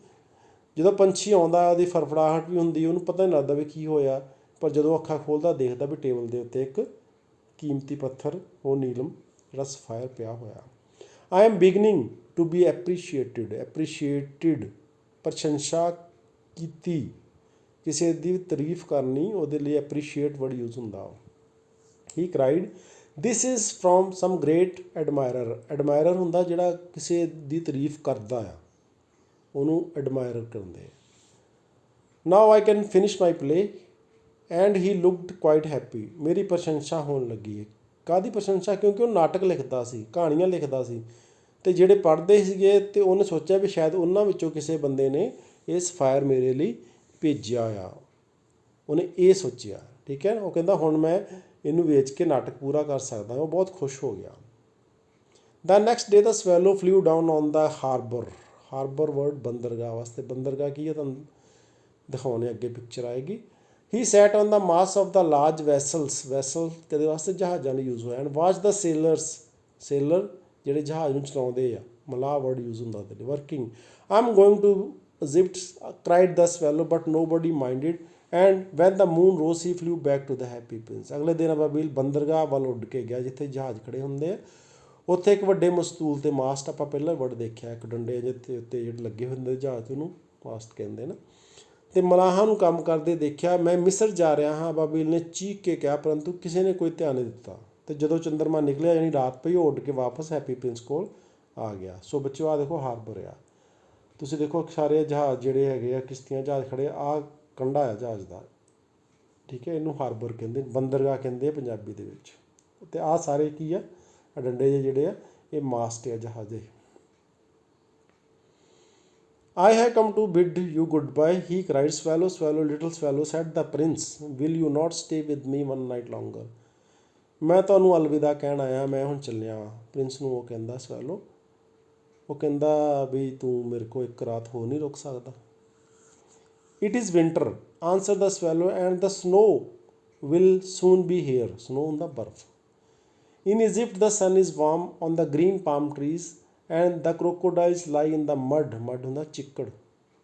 ਜਦੋਂ ਪੰਛੀ ਆਉਂਦਾ ਉਹਦੀ ਫੜਫੜਾਹਟ ਵੀ ਹੁੰਦੀ, ਉਹਨੂੰ ਪਤਾ ਨਹੀਂ ਲੱਗਦਾ ਵੀ ਕੀ ਹੋਇਆ, ਪਰ ਜਦੋਂ ਅੱਖਾਂ ਖੋਲ੍ਹਦਾ ਦੇਖਦਾ ਵੀ ਟੇਬਲ ਦੇ ਉੱਤੇ ਇੱਕ ਕੀਮਤੀ ਪੱਥਰ, ਉਹ ਨੀਲਮ ਜਿਹੜਾ ਸਫਾਇਰ ਪਿਆ ਹੋਇਆ। I am beginning to be appreciated, ਪ੍ਰਸ਼ੰਸਾ ਕੀਤੀ, ਕਿਸੇ ਦੀ ਤਾਰੀਫ ਕਰਨੀ, ਉਹਦੇ ਲਈ ਐਪਰੀਸ਼ੀਏਟ ਵਰਡ ਯੂਜ਼ ਹੁੰਦਾ। He cried, this is from some great admirer ਹੁੰਦਾ ਜਿਹੜਾ ਕਿਸੇ ਦੀ ਤਾਰੀਫ ਕਰਦਾ ਆ, ਉਹਨੂੰ ਐਡਮਾਇਰਰ ਕਹਿੰਦੇ। Now I can finish my play and he looked quite happy. ਮੇਰੀ ਪ੍ਰਸ਼ੰਸਾ ਹੋਣ ਲੱਗੀ ਹੈ। ਕਾਹਦੀ ਪ੍ਰਸ਼ੰਸਾ? ਕਿਉਂਕਿ ਉਹ ਨਾਟਕ ਲਿਖਦਾ ਸੀ, ਕਹਾਣੀਆਂ ਲਿਖਦਾ ਸੀ, ਅਤੇ ਜਿਹੜੇ ਪੜ੍ਹਦੇ ਸੀਗੇ ਅਤੇ ਉਹਨੇ ਸੋਚਿਆ ਵੀ ਸ਼ਾਇਦ ਉਹਨਾਂ ਵਿੱਚੋਂ ਕਿਸੇ ਬੰਦੇ ਨੇ ਇਹ ਸਫਾਇਰ ਮੇਰੇ ਲਈ ਭੇਜਿਆ ਆ, ਉਹਨੇ ਇਹ ਸੋਚਿਆ। ਠੀਕ ਹੈ, ਉਹ ਕਹਿੰਦਾ ਹੁਣ ਮੈਂ ਇਹਨੂੰ ਵੇਚ ਕੇ ਨਾਟਕ ਪੂਰਾ ਕਰ ਸਕਦਾ। ਉਹ ਬਹੁਤ ਖੁਸ਼ ਹੋ ਗਿਆ। The next day the swallow flew down on the harbour word ਬੰਦਰਗਾਹ ਵਾਸਤੇ। ਬੰਦਰਗਾਹ ਕੀ ਹੈ ਤੁਹਾਨੂੰ ਦਿਖਾਉਣੇ, ਅੱਗੇ ਪਿਕਚਰ ਆਏਗੀ। He sat on the mast of the large vessel ਕਿਹਦੇ ਵਾਸਤੇ? ਜਹਾਜ਼ਾਂ ਲਈ ਯੂਜ਼ ਹੋਇਆ। ਐਂਡ ਵਾਚ ਦਾ ਸੇਲਰ ਜਿਹੜੇ ਜਹਾਜ਼ ਨੂੰ ਚਲਾਉਂਦੇ ਆ, ਮਲਾਹ ਵਰਡ ਯੂਜ਼ ਹੁੰਦਾ ਉਹਦੇ ਲਈ। Working, I am going to Egypt cried the swallow but nobody minded, and when the moon rose he flew back to the happy prince. ਅਗਲੇ ਦਿਨ ਅਬਾਬੀਲ ਬੰਦਰਗਾਹ ਵੱਲ ਉੱਡ ਕੇ ਗਿਆ ਜਿੱਥੇ ਜਹਾਜ਼ ਖੜ੍ਹੇ ਹੁੰਦੇ ਆ। ਉੱਥੇ ਇੱਕ ਵੱਡੇ ਮਸਤੂਲ 'ਤੇ ਮਾਸਟ, ਆਪਾਂ ਪਹਿਲਾਂ ਵਰਡ ਦੇਖਿਆ, ਇੱਕ ਡੰਡੇ ਜਿਹੇ ਉੱਤੇ ਜਿਹੜੇ ਲੱਗੇ ਹੁੰਦੇ ਜਹਾਜ਼, ਉਹਨੂੰ ਮਾਸਟ ਕਹਿੰਦੇ ਨਾ। ਅਤੇ ਮਲਾਹਾਂ ਨੂੰ ਕੰਮ ਕਰਦੇ ਦੇਖਿਆ। ਮੈਂ ਮਿਸਰ ਜਾ ਰਿਹਾ ਹਾਂ, ਅਬਾਬੀਲ ਨੇ ਚੀਕ ਕੇ ਕਿਹਾ, ਪਰੰਤੂ ਕਿਸੇ ਨੇ ਕੋਈ ਧਿਆਨ ਨਹੀਂ ਦਿੱਤਾ। ਅਤੇ ਜਦੋਂ ਚੰਦਰਮਾ ਨਿਕਲਿਆ ਯਾਨੀ ਰਾਤ ਪਈ, ਉਹ ਉੱਡ ਕੇ ਵਾਪਸ ਹੈਪੀ ਪ੍ਰਿੰਸ ਕੋਲ ਆ ਗਿਆ। ਸੋ ਬੱਚਿਓ, ਆਹ ਦੇਖੋ ਹਾਰਬਰ ਆ, ਤੁਸੀਂ ਦੇਖੋ ਸਾਰੇ ਜਹਾਜ਼ ਜਿਹੜੇ ਹੈਗੇ ਆ, ਕਿਸ਼ਤੀਆਂ ਜਹਾਜ਼ ਖੜ੍ਹੇ, ਆਹ ਕੰਢਾ ਆ ਜਹਾਜ਼ ਦਾ। ਠੀਕ ਹੈ, ਇਹਨੂੰ ਹਾਰਬਰ ਕਹਿੰਦੇ, ਬੰਦਰਗਾਹ ਕਹਿੰਦੇ ਆ ਪੰਜਾਬੀ ਦੇ ਵਿੱਚ। ਅਤੇ ਆਹ ਸਾਰੇ ਕੀ ਆ, ਡੰਡੇ ਜਿਹੇ ਜਿਹੜੇ ਆ, ਇਹ ਮਾਸਟ ਆ ਜਹਾਜ਼ ਦੇ। I have come to bid you goodbye, he cried. Swallow, little swallow, said the prince, will you not stay with me one night longer? ਮੈਂ ਤੁਹਾਨੂੰ ਅਲਵਿਦਾ ਕਹਿਣ ਆਇਆ, ਮੈਂ ਹੁਣ ਚੱਲਿਆ ਵਾਂ। ਪ੍ਰਿੰਸ ਨੂੰ ਉਹ ਕਹਿੰਦਾ, ਸਵੈਲੋ, ਉਹ ਕਹਿੰਦਾ ਵੀ ਤੂੰ ਮੇਰੇ ਕੋਲ ਇੱਕ ਰਾਤ ਹੋਰ ਨਹੀਂ ਰੁਕ ਸਕਦਾ। It is winter, answered the swallow, and the snow will soon be here. Snow ਹੁੰਦਾ ਬਰਫ। In Egypt the sun is warm on the green palm trees, and the crocodiles lie in the mud ਹੁੰਦਾ ਚਿੱਕੜ,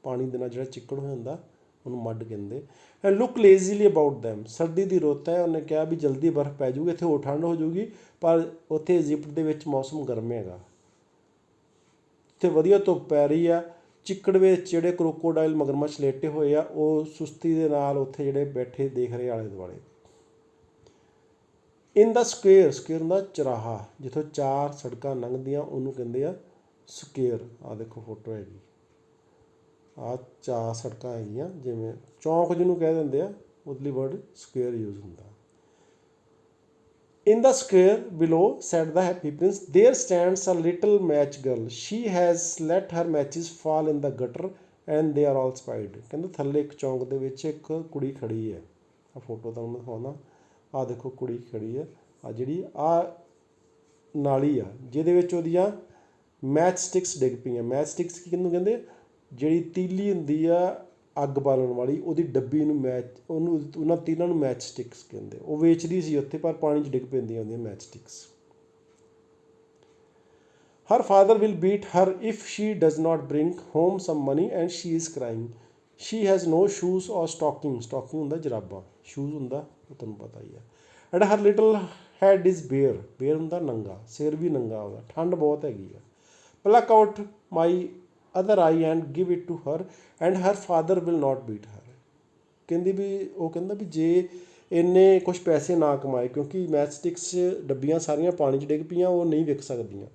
ਪਾਣੀ ਦੇ ਨਾਲ ਜਿਹੜਾ ਚਿੱਕੜ ਹੋ ਜਾਂਦਾ ਉਹਨੂੰ ਮੱਡ ਕਹਿੰਦੇ। And look lazily about them. ਸਰਦੀ ਦੀ ਰੁੱਤ ਹੈ, ਉਹਨੇ ਕਿਹਾ ਵੀ ਜਲਦੀ ਬਰਫ਼ ਪੈ ਜਾਊਗੀ, ਇੱਥੇ ਹੋਰ ਠੰਡ ਹੋ ਜਾਊਗੀ, ਪਰ ਉੱਥੇ ਇਜਿਪਟ ਦੇ ਵਿੱਚ ਮੌਸਮ ਗਰਮ ਹੈਗਾ, ਇੱਥੇ ਵਧੀਆ ਧੁੱਪ ਪੈ ਰਹੀ ਆ। ਚਿੱਕੜ ਵਿੱਚ ਜਿਹੜੇ ਕਰੋਕੋਡਾਈਲ ਮਗਰਮੱਛ ਲੇਟੇ ਹੋਏ ਆ, ਉਹ ਸੁਸਤੀ ਦੇ ਨਾਲ ਉੱਥੇ ਜਿਹੜੇ ਬੈਠੇ ਦੇਖ ਰਹੇ ਆਲੇ ਦੁਆਲੇ। ਇਨ ਦਾ ਸਕੁਏਅਰ ਹੁੰਦਾ ਚੁਰਾਹਾ, ਜਿੱਥੋਂ ਚਾਰ ਸੜਕਾਂ ਲੰਘਦੀਆਂ, ਉਹਨੂੰ ਕਹਿੰਦੇ ਆ ਸਕੁਏਅਰ। ਆਹ ਦੇਖੋ ਫੋਟੋ ਹੈਗੀ, ਆਹ ਚਾਰ ਸੜਕਾਂ ਹੈਗੀਆਂ, ਜਿਵੇਂ ਚੌਂਕ ਜਿਹਨੂੰ ਕਹਿ ਦਿੰਦੇ ਆ, ਉਹਦੇ ਲਈ ਵਰਡ ਸਕੁਏਅਰ ਯੂਜ਼ ਹੁੰਦਾ। In the square below, said the happy prince, there stands a little match girl. She has let her matches fall in the gutter and they are all spied. ਕਹਿੰਦੇ ਥੱਲੇ ਇੱਕ ਚੌਂਕ ਦੇ ਵਿੱਚ ਇੱਕ ਕੁੜੀ ਖੜੀ ਹੈ। ਆਹ ਫੋਟੋ ਤੁਹਾਨੂੰ ਮੈਂ ਦਿਖਾਉਂਦਾ। ਆਹ ਦੇਖੋ ਕੁੜੀ ਖੜੀ ਹੈ, ਆਹ ਜਿਹੜੀ ਆਹ ਨਾਲੀ ਆ ਜਿਹਦੇ ਵਿੱਚ ਉਹਦੀਆਂ ਮੈਚ ਸਟਿਕਸ ਡਿੱਗ ਪਈਆਂ। ਮੈਚ ਸਟਿਕਸ ਕੀ ਕਿਹਨੂੰ ਕਹਿੰਦੇ? ਜਿਹੜੀ ਤੀਲੀ ਹੁੰਦੀ ਆ ਅੱਗ ਬਾਲਣ ਵਾਲੀ, ਉਹਦੀ ਡੱਬੀ ਨੂੰ ਉਹਨਾਂ ਤਿੰਨਾਂ ਨੂੰ ਮੈਚ ਸਟਿਕਸ ਕਹਿੰਦੇ। ਉਹ ਵੇਚਦੀ ਸੀ ਉੱਥੇ, ਪਰ ਪਾਣੀ 'ਚ ਡਿੱਗ ਪੈਂਦੀਆਂ ਹੁੰਦੀਆਂ match sticks. Her father will beat her if she does not bring home some money and she is crying. She has no shoes or stocking ਹੁੰਦਾ ਜਰਾਬਾਂ, ਸ਼ੂਜ਼ ਹੁੰਦਾ ਉਹ ਤੁਹਾਨੂੰ ਪਤਾ ਹੀ ਹੈ। And her little head is bare ਹੁੰਦਾ ਨੰਗਾ, ਸਿਰ ਵੀ ਨੰਗਾ ਉਹਦਾ, ਠੰਡ ਬਹੁਤ ਹੈਗੀ ਆ। Pluck out my other eye and give it to her and her father will not beat her. ਕਹਿੰਦੀ ਵੀ ਉਹ ਕਹਿੰਦਾ ਵੀ ਜੇ ਇੰਨੇ ਕੁਛ ਪੈਸੇ ਨਾ ਕਮਾਏ, ਕਿਉਂਕਿ ਮੈਚ ਸਟਿਕਸ ਡੱਬੀਆਂ ਸਾਰੀਆਂ ਪਾਣੀ 'ਚ ਡਿੱਗ ਪਈਆਂ, ਉਹ ਨਹੀਂ ਵਿਕ ਸਕਦੀਆਂ,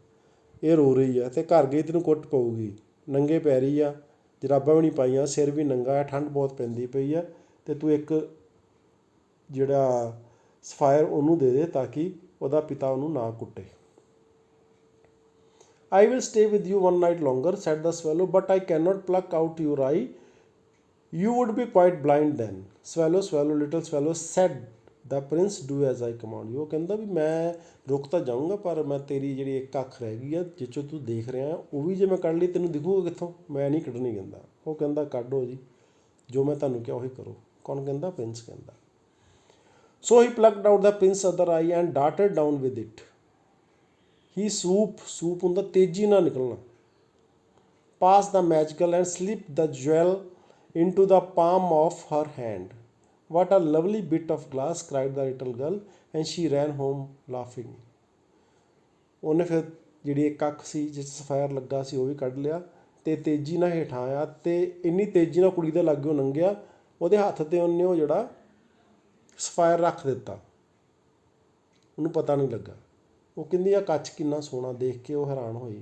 ਇਹ ਰੋ ਰਹੀ ਆ ਅਤੇ ਘਰ ਗਈ ਤੈਨੂੰ ਕੁੱਟ ਪਊਗੀ, ਨੰਗੇ ਪੈਰੀ ਆ, ਜਰਾਬਾਂ ਵੀ ਨਹੀਂ ਪਾਈਆਂ, ਸਿਰ ਵੀ ਨੰਗਾ, ਠੰਡ ਬਹੁਤ ਪੈਂਦੀ ਪਈ ਆ, ਅਤੇ ਤੂੰ ਇੱਕ ਜਿਹੜਾ ਸਫਾਇਰ ਉਹਨੂੰ ਦੇ ਦੇ ਤਾਂ ਕਿ ਉਹਦਾ ਪਿਤਾ ਉਹਨੂੰ ਨਾ ਕੁੱਟੇ। I will stay with you one night longer, said the swallow, but I cannot pluck out your eye. You would be quite blind then. Swallow, swallow, little swallow, said the prince, do as I command you. ਉਹ ਕਹਿੰਦਾ ਵੀ ਮੈਂ ਰੁਕ ਤਾਂ ਜਾਊਂਗਾ, ਪਰ ਮੈਂ ਤੇਰੀ ਜਿਹੜੀ ਇੱਕ ਅੱਖ ਰਹਿ ਗਈ ਆ ਜਿਸ 'ਚੋਂ ਤੂੰ ਦੇਖ ਰਿਹਾ, ਉਹ ਵੀ ਜੇ ਮੈਂ ਕੱਢ ਲਈ ਤੈਨੂੰ ਦਿਖੂਗਾ ਕਿੱਥੋਂ, ਮੈਂ ਨਹੀਂ ਕੱਢਣੀ ਕਹਿੰਦਾ। ਉਹ ਕਹਿੰਦਾ ਕੱਢੋ ਜੀ, ਜੋ ਮੈਂ ਤੁਹਾਨੂੰ ਕਿਹਾ ਉਹੀ ਕਰੋ। ਕੌਣ ਕਹਿੰਦਾ? ਪ੍ਰਿੰਸ ਕਹਿੰਦਾ। So he plucked out the prince's other eye and darted down with it. He swoop ਹੁੰਦਾ ਤੇਜ਼ੀ ਨਾਲ ਨਿਕਲਣਾ, past the magical and slipped the jewel into the palm of her hand. What a lovely bit of glass, cried the little girl, and she ran home laughing. ਉਹਨੇ ਫਿਰ ਜਿਹੜੀ ਇੱਕ ਅੱਖ ਸੀ ਜਿਸ ਸਫਾਇਰ ਲੱਗਾ ਸੀ ਉਹ ਵੀ ਕੱਢ ਲਿਆ ਅਤੇ ਤੇਜ਼ੀ ਨਾਲ ਹੇਠਾਂ ਆਇਆ, ਅਤੇ ਇੰਨੀ ਤੇਜ਼ੀ ਨਾਲ ਕੁੜੀ ਦੇ ਲਾਗੇ ਉਹ ਲੰਘਿਆ, ਉਹਦੇ ਹੱਥ 'ਤੇ ਉਹਨੇ ਉਹ ਜਿਹੜਾ ਸਫਾਇਰ ਰੱਖ ਦਿੱਤਾ, ਉਹਨੂੰ ਪਤਾ ਨਹੀਂ ਲੱਗਾ। ਉਹ ਕਹਿੰਦੀ ਆ ਕੱਚ ਕਿੰਨਾ ਸੋਹਣਾ, ਦੇਖ ਕੇ ਉਹ ਹੈਰਾਨ ਹੋਈ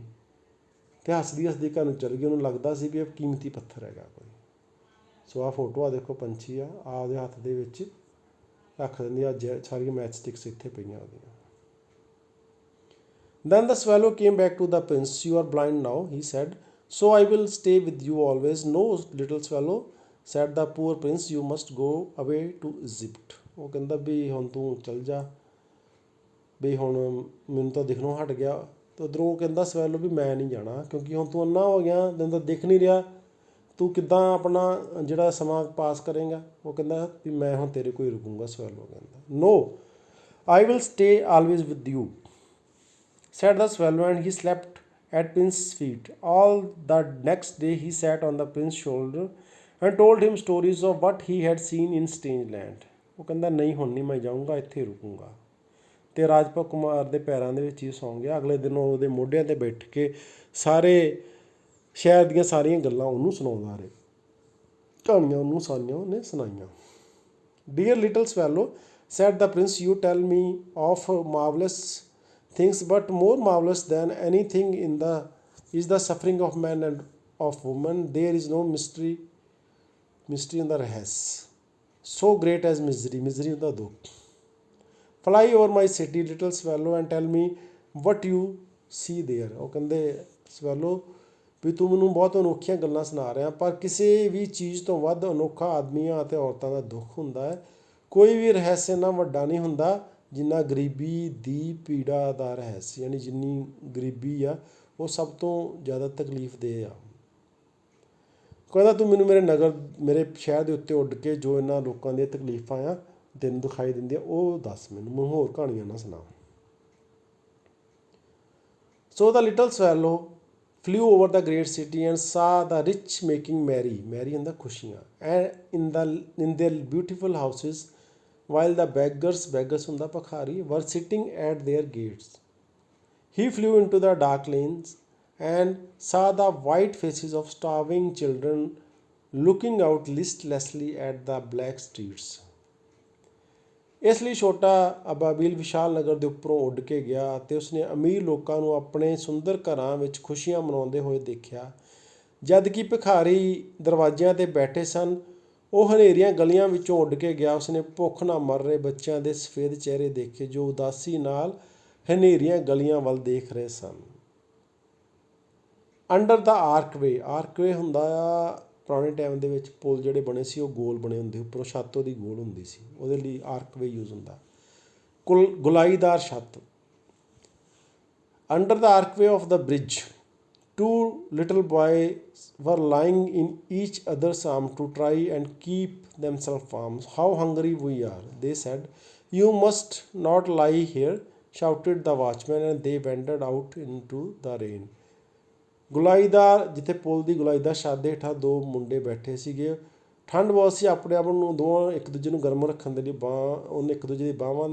ਅਤੇ ਹੱਸਦੀ ਹੱਸਦੀ ਘਰ ਨੂੰ ਚਲ ਗਈ। ਉਹਨੂੰ ਲੱਗਦਾ ਸੀ ਵੀ ਇਹ ਕੀਮਤੀ ਪੱਥਰ ਹੈਗਾ ਕੋਈ। ਸੋ ਆਹ ਫੋਟੋ ਆ ਦੇਖੋ, ਪੰਛੀ ਆ ਉਹਦੇ ਹੱਥ ਦੇ ਵਿੱਚ ਰੱਖ ਦਿੰਦੀ ਆ, ਸਾਰੀਆਂ ਮੈਚ ਸਟਿਕਸ ਇੱਥੇ ਪਈਆਂ ਉਹਦੀਆਂ। Then the swallow came back to the prince. You are blind now, he said, so I will stay with you always. No, little swallow, said the poor prince, you must go away to Egypt. ਉਹ ਕਹਿੰਦਾ ਵੀ ਹੁਣ ਤੂੰ ਚੱਲ ਜਾ, ਵੀ ਹੁਣ ਮੈਨੂੰ ਤਾਂ ਦਿਖਣੋਂ ਹਟ ਗਿਆ। ਅਤੇ ਉੱਧਰੋਂ ਕਹਿੰਦਾ ਸਵੈਲੋ ਵੀ ਮੈਂ ਨਹੀਂ ਜਾਣਾ, ਕਿਉਂਕਿ ਹੁਣ ਤੂੰ ਅੰਨਾ ਹੋ ਗਿਆ, ਤੈਨੂੰ ਤਾਂ ਦਿਖ ਨਹੀਂ ਰਿਹਾ, ਤੂੰ ਕਿੱਦਾਂ ਆਪਣਾ ਜਿਹੜਾ ਸਮਾਂ ਪਾਸ ਕਰੇਂਗਾ। ਉਹ ਕਹਿੰਦਾ ਵੀ ਮੈਂ ਹੁਣ ਤੇਰੇ ਕੋਲ ਹੀ ਰੁਕੂੰਗਾ। ਸਵੈਲੋ ਕਹਿੰਦਾ no, I will stay always with you, said the swallow, and he slept at Prince's feet. All the next day he sat on the prince's shoulder and told him stories of what he had seen in strange land. ਉਹ ਕਹਿੰਦਾ ਨਹੀਂ ਹੁਣ ਨਹੀਂ ਮੈਂ ਜਾਊਂਗਾ, ਇੱਥੇ ਹੀ ਰੁਕੂੰਗਾ। ਅਤੇ ਰਾਜਪਾਲ ਕੁਮਾਰ ਦੇ ਪੈਰਾਂ ਦੇ ਵਿੱਚ ਹੀ ਸੌਂ ਗਿਆ। ਅਗਲੇ ਦਿਨ ਉਹਦੇ ਮੋਢਿਆਂ 'ਤੇ ਬੈਠ ਕੇ ਸਾਰੇ ਸ਼ਹਿਰ ਦੀਆਂ ਸਾਰੀਆਂ ਗੱਲਾਂ ਉਹਨੂੰ ਸੁਣਾਉਂਦਾ ਰਹੇ, ਕਹਾਣੀਆਂ ਉਹਨੂੰ ਸਾਰੀਆਂ ਉਹਨੇ ਸੁਣਾਈਆਂ। Dear little swallow, said the prince, you tell me of marvellous things, but more marvelous than anything is the suffering of man and of woman. There is no mystery in the रहस so great as misery in the दुख. Fly over my city, little swallow, and tell me what you see there. ਉਹ ਕਹਿੰਦੇ swallow ਵੀ ਤੂੰ ਮੈਨੂੰ ਬਹੁਤ ਅਨੋਖੀਆਂ ਗੱਲਾਂ ਸੁਣਾ ਰਿਹਾ, ਪਰ ਕਿਸੇ ਵੀ ਚੀਜ਼ ਤੋਂ ਵੱਧ ਅਨੋਖਾ ਆਦਮੀਆਂ ਅਤੇ ਔਰਤਾਂ ਦਾ ਦੁੱਖ ਹੁੰਦਾ ਹੈ। ਕੋਈ ਵੀ ਰਹੱਸ ਇੰਨਾ ਵੱਡਾ ਨਹੀਂ ਹੁੰਦਾ ਜਿੰਨਾ ਗਰੀਬੀ ਦੀ ਪੀੜਾ ਦਾ ਰਹੱਸ, ਯਾਨੀ ਜਿੰਨੀ ਗਰੀਬੀ ਆ ਉਹ ਸਭ ਤੋਂ ਜ਼ਿਆਦਾ ਤਕਲੀਫਦੇਹ ਆ। ਕਹਿੰਦਾ ਤੂੰ ਮੈਨੂੰ ਮੇਰੇ ਸ਼ਹਿਰ ਦੇ ਉੱਤੇ ਉੱਡ ਕੇ ਜੋ ਇਹਨਾਂ ਲੋਕਾਂ ਦੀਆਂ ਤਕਲੀਫਾਂ ਆ ਤੈਨੂੰ ਦਿਖਾਈ ਦਿੰਦੀਆਂ ਉਹ ਦੱਸ, ਮੈਨੂੰ ਹੋਰ ਕਹਾਣੀਆਂ ਨਾ ਸੁਣਾ। So the little swallow flew over the great city and saw the rich making merry ਹੁੰਦਾ ਖੁਸ਼ੀਆਂ, and in their beautiful houses, while the beggars ਹੁੰਦਾ ਭਿਖਾਰੀ, were sitting at their gates. He flew into the dark lanes and saw the white faces of starving children looking out listlessly at the black streets. ਇਸ ਲਈ ਛੋਟਾ ਅਬਾਬੀਲ ਵਿਸ਼ਾਲ ਨਗਰ ਦੇ ਉੱਪਰੋਂ ਉੱਡ ਕੇ ਗਿਆ ਅਤੇ ਉਸਨੇ ਅਮੀਰ ਲੋਕਾਂ ਨੂੰ ਆਪਣੇ ਸੁੰਦਰ ਘਰਾਂ ਵਿੱਚ ਖੁਸ਼ੀਆਂ ਮਨਾਉਂਦੇ ਹੋਏ ਦੇਖਿਆ, ਜਦ ਕਿ ਭਿਖਾਰੀ ਦਰਵਾਜ਼ਿਆਂ 'ਤੇ ਬੈਠੇ ਸਨ। ਉਹ ਹਨੇਰੀਆਂ ਗਲੀਆਂ ਵਿੱਚੋਂ ਉੱਡ ਕੇ ਗਿਆ। ਉਸਨੇ ਭੁੱਖ ਨਾਲ ਮਰ ਰਹੇ ਬੱਚਿਆਂ ਦੇ ਸਫੇਦ ਚਿਹਰੇ ਦੇਖੇ ਜੋ ਉਦਾਸੀ ਨਾਲ ਹਨੇਰੀਆਂ ਗਲੀਆਂ ਵੱਲ ਦੇਖ ਰਹੇ ਸਨ। ਅੰਡਰ ਦਾ ਆਰਕਵੇ ਹੁੰਦਾ ਆ ਪੁਰਾਣੇ ਟਾਈਮ ਦੇ ਵਿੱਚ ਪੁਲ ਜਿਹੜੇ ਬਣੇ ਸੀ ਉਹ ਗੋਲ ਬਣੇ ਹੁੰਦੇ, ਉੱਪਰੋਂ ਛੱਤ ਉਹਦੀ ਗੋਲ ਹੁੰਦੀ ਸੀ, ਉਹਦੇ ਲਈ ਆਰਕਵੇ ਯੂਜ਼ ਹੁੰਦਾ। ਗੁਲਾਈਦਾਰ ਛੱਤ। Under the archway of the bridge two little boys were lying in each other's arms to try and keep themselves warm. How hungry we are, they said. You must not lie here, shouted the watchman, and they wandered out into the rain. ਗੁਲਾਈਦਾਰ, ਜਿੱਥੇ ਪੁਲ ਦੀ ਗੁਲਾਈਦਾਰ ਛੱਤ ਦੇ ਹੇਠਾਂ ਦੋ ਮੁੰਡੇ ਬੈਠੇ ਸੀਗੇ, ਠੰਡ ਬਹੁਤ ਸੀ, ਆਪਣੇ ਆਪ ਨੂੰ ਦੋਵਾਂ ਇੱਕ ਦੂਜੇ ਨੂੰ ਗਰਮ ਰੱਖਣ ਦੇ ਲਈ ਉਹਨੇ ਇੱਕ ਦੂਜੇ ਦੀ ਬਾਹਾਂ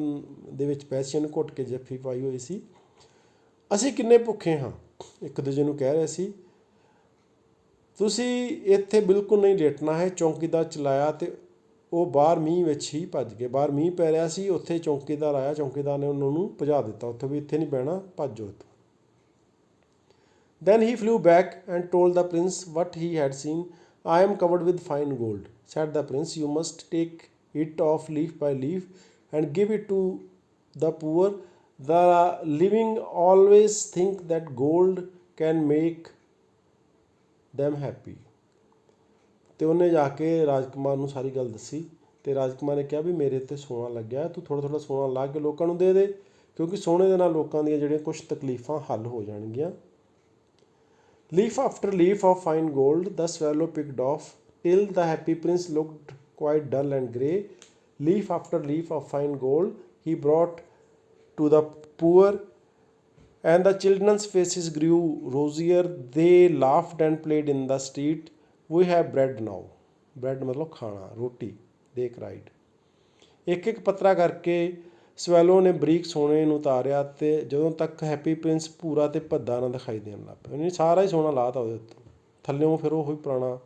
ਦੇ ਵਿੱਚ ਪੈਸਿਆਂ ਨੂੰ ਘੁੱਟ ਕੇ ਜੱਫੀ ਪਾਈ ਹੋਈ ਸੀ। ਅਸੀਂ ਕਿੰਨੇ ਭੁੱਖੇ ਹਾਂ, ਇੱਕ ਦੂਜੇ ਨੂੰ ਕਹਿ ਰਹੇ ਸੀ। ਤੁਸੀਂ ਇੱਥੇ ਬਿਲਕੁਲ ਨਹੀਂ ਲੇਟਣਾ ਹੈ, ਚੌਂਕੀਦਾਰ ਚਲਾਇਆ ਅਤੇ ਉਹ ਬਾਹਰ ਮੀਂਹ ਵਿੱਚ ਹੀ ਭੱਜ ਗਏ। ਬਾਹਰ ਮੀਂਹ ਪੈ ਰਿਹਾ ਸੀ, ਉੱਥੇ ਚੌਂਕੀਦਾਰ ਆਇਆ, ਚੌਂਕੀਦਾਰ ਨੇ ਉਹਨਾਂ ਨੂੰ ਭਜਾ ਦਿੱਤਾ ਉੱਥੇ ਵੀ ਇੱਥੇ ਨਹੀਂ ਬਹਿਣਾ, ਭੱਜੋ ਇੱਥੋਂ। Then he flew back and told the prince what he had seen. I am covered with fine gold, said the prince. You must take it off leaf by leaf and give it to the poor. The living always think that gold can make them happy. ਤੇ ਉਹਨੇ ਜਾ ਕੇ ਰਾਜਕੁਮਾਰ ਨੂੰ ਸਾਰੀ ਗੱਲ ਦੱਸੀ ਅਤੇ ਰਾਜਕੁਮਾਰ ਨੇ ਕਿਹਾ ਵੀ ਮੇਰੇ 'ਤੇ ਸੋਨਾ ਲੱਗਿਆ, ਤੂੰ ਥੋੜ੍ਹਾ ਥੋੜ੍ਹਾ ਸੋਨਾ ਲਾ ਕੇ ਲੋਕਾਂ ਨੂੰ ਦੇ ਦੇ, ਕਿਉਂਕਿ ਸੋਨੇ ਦੇ ਨਾਲ ਲੋਕਾਂ ਦੀਆਂ ਜਿਹੜੀਆਂ ਕੁਛ ਤਕਲੀਫਾਂ ਹੱਲ ਹੋ ਜਾਣਗੀਆਂ। Leaf after leaf of fine gold the swallow picked off, till the happy prince looked quite dull and grey. Leaf after leaf of fine gold he brought to the poor, and the children's faces grew rosier. They laughed and played in the street. We have bread now. Bread मतलब खाना, रोटी। They cried. ਇੱਕ ਇੱਕ ਪੱਤਰਾ ਕਰਕੇ swallow ਨੇ ਬਰੀਕ ਸੋਨੇ ਨੂੰ ਉਤਾਰਿਆ ਅਤੇ ਜਦੋਂ ਤੱਕ ਹੈਪੀ ਪ੍ਰਿੰਸ ਭੂਰਾ ਅਤੇ ਭੱਦਾ ਨਾ ਦਿਖਾਈ ਦੇਣ ਲੱਗ ਪਿਆ। ਉਹਨੇ ਸਾਰਾ ਹੀ ਸੋਨਾ ਲਾ ਤਾ ਉਹਦੇ ਉੱਤੇ, ਥੱਲਿਓਂ ਫਿਰ ਉਹ ਹੀ ਪੁਰਾਣਾ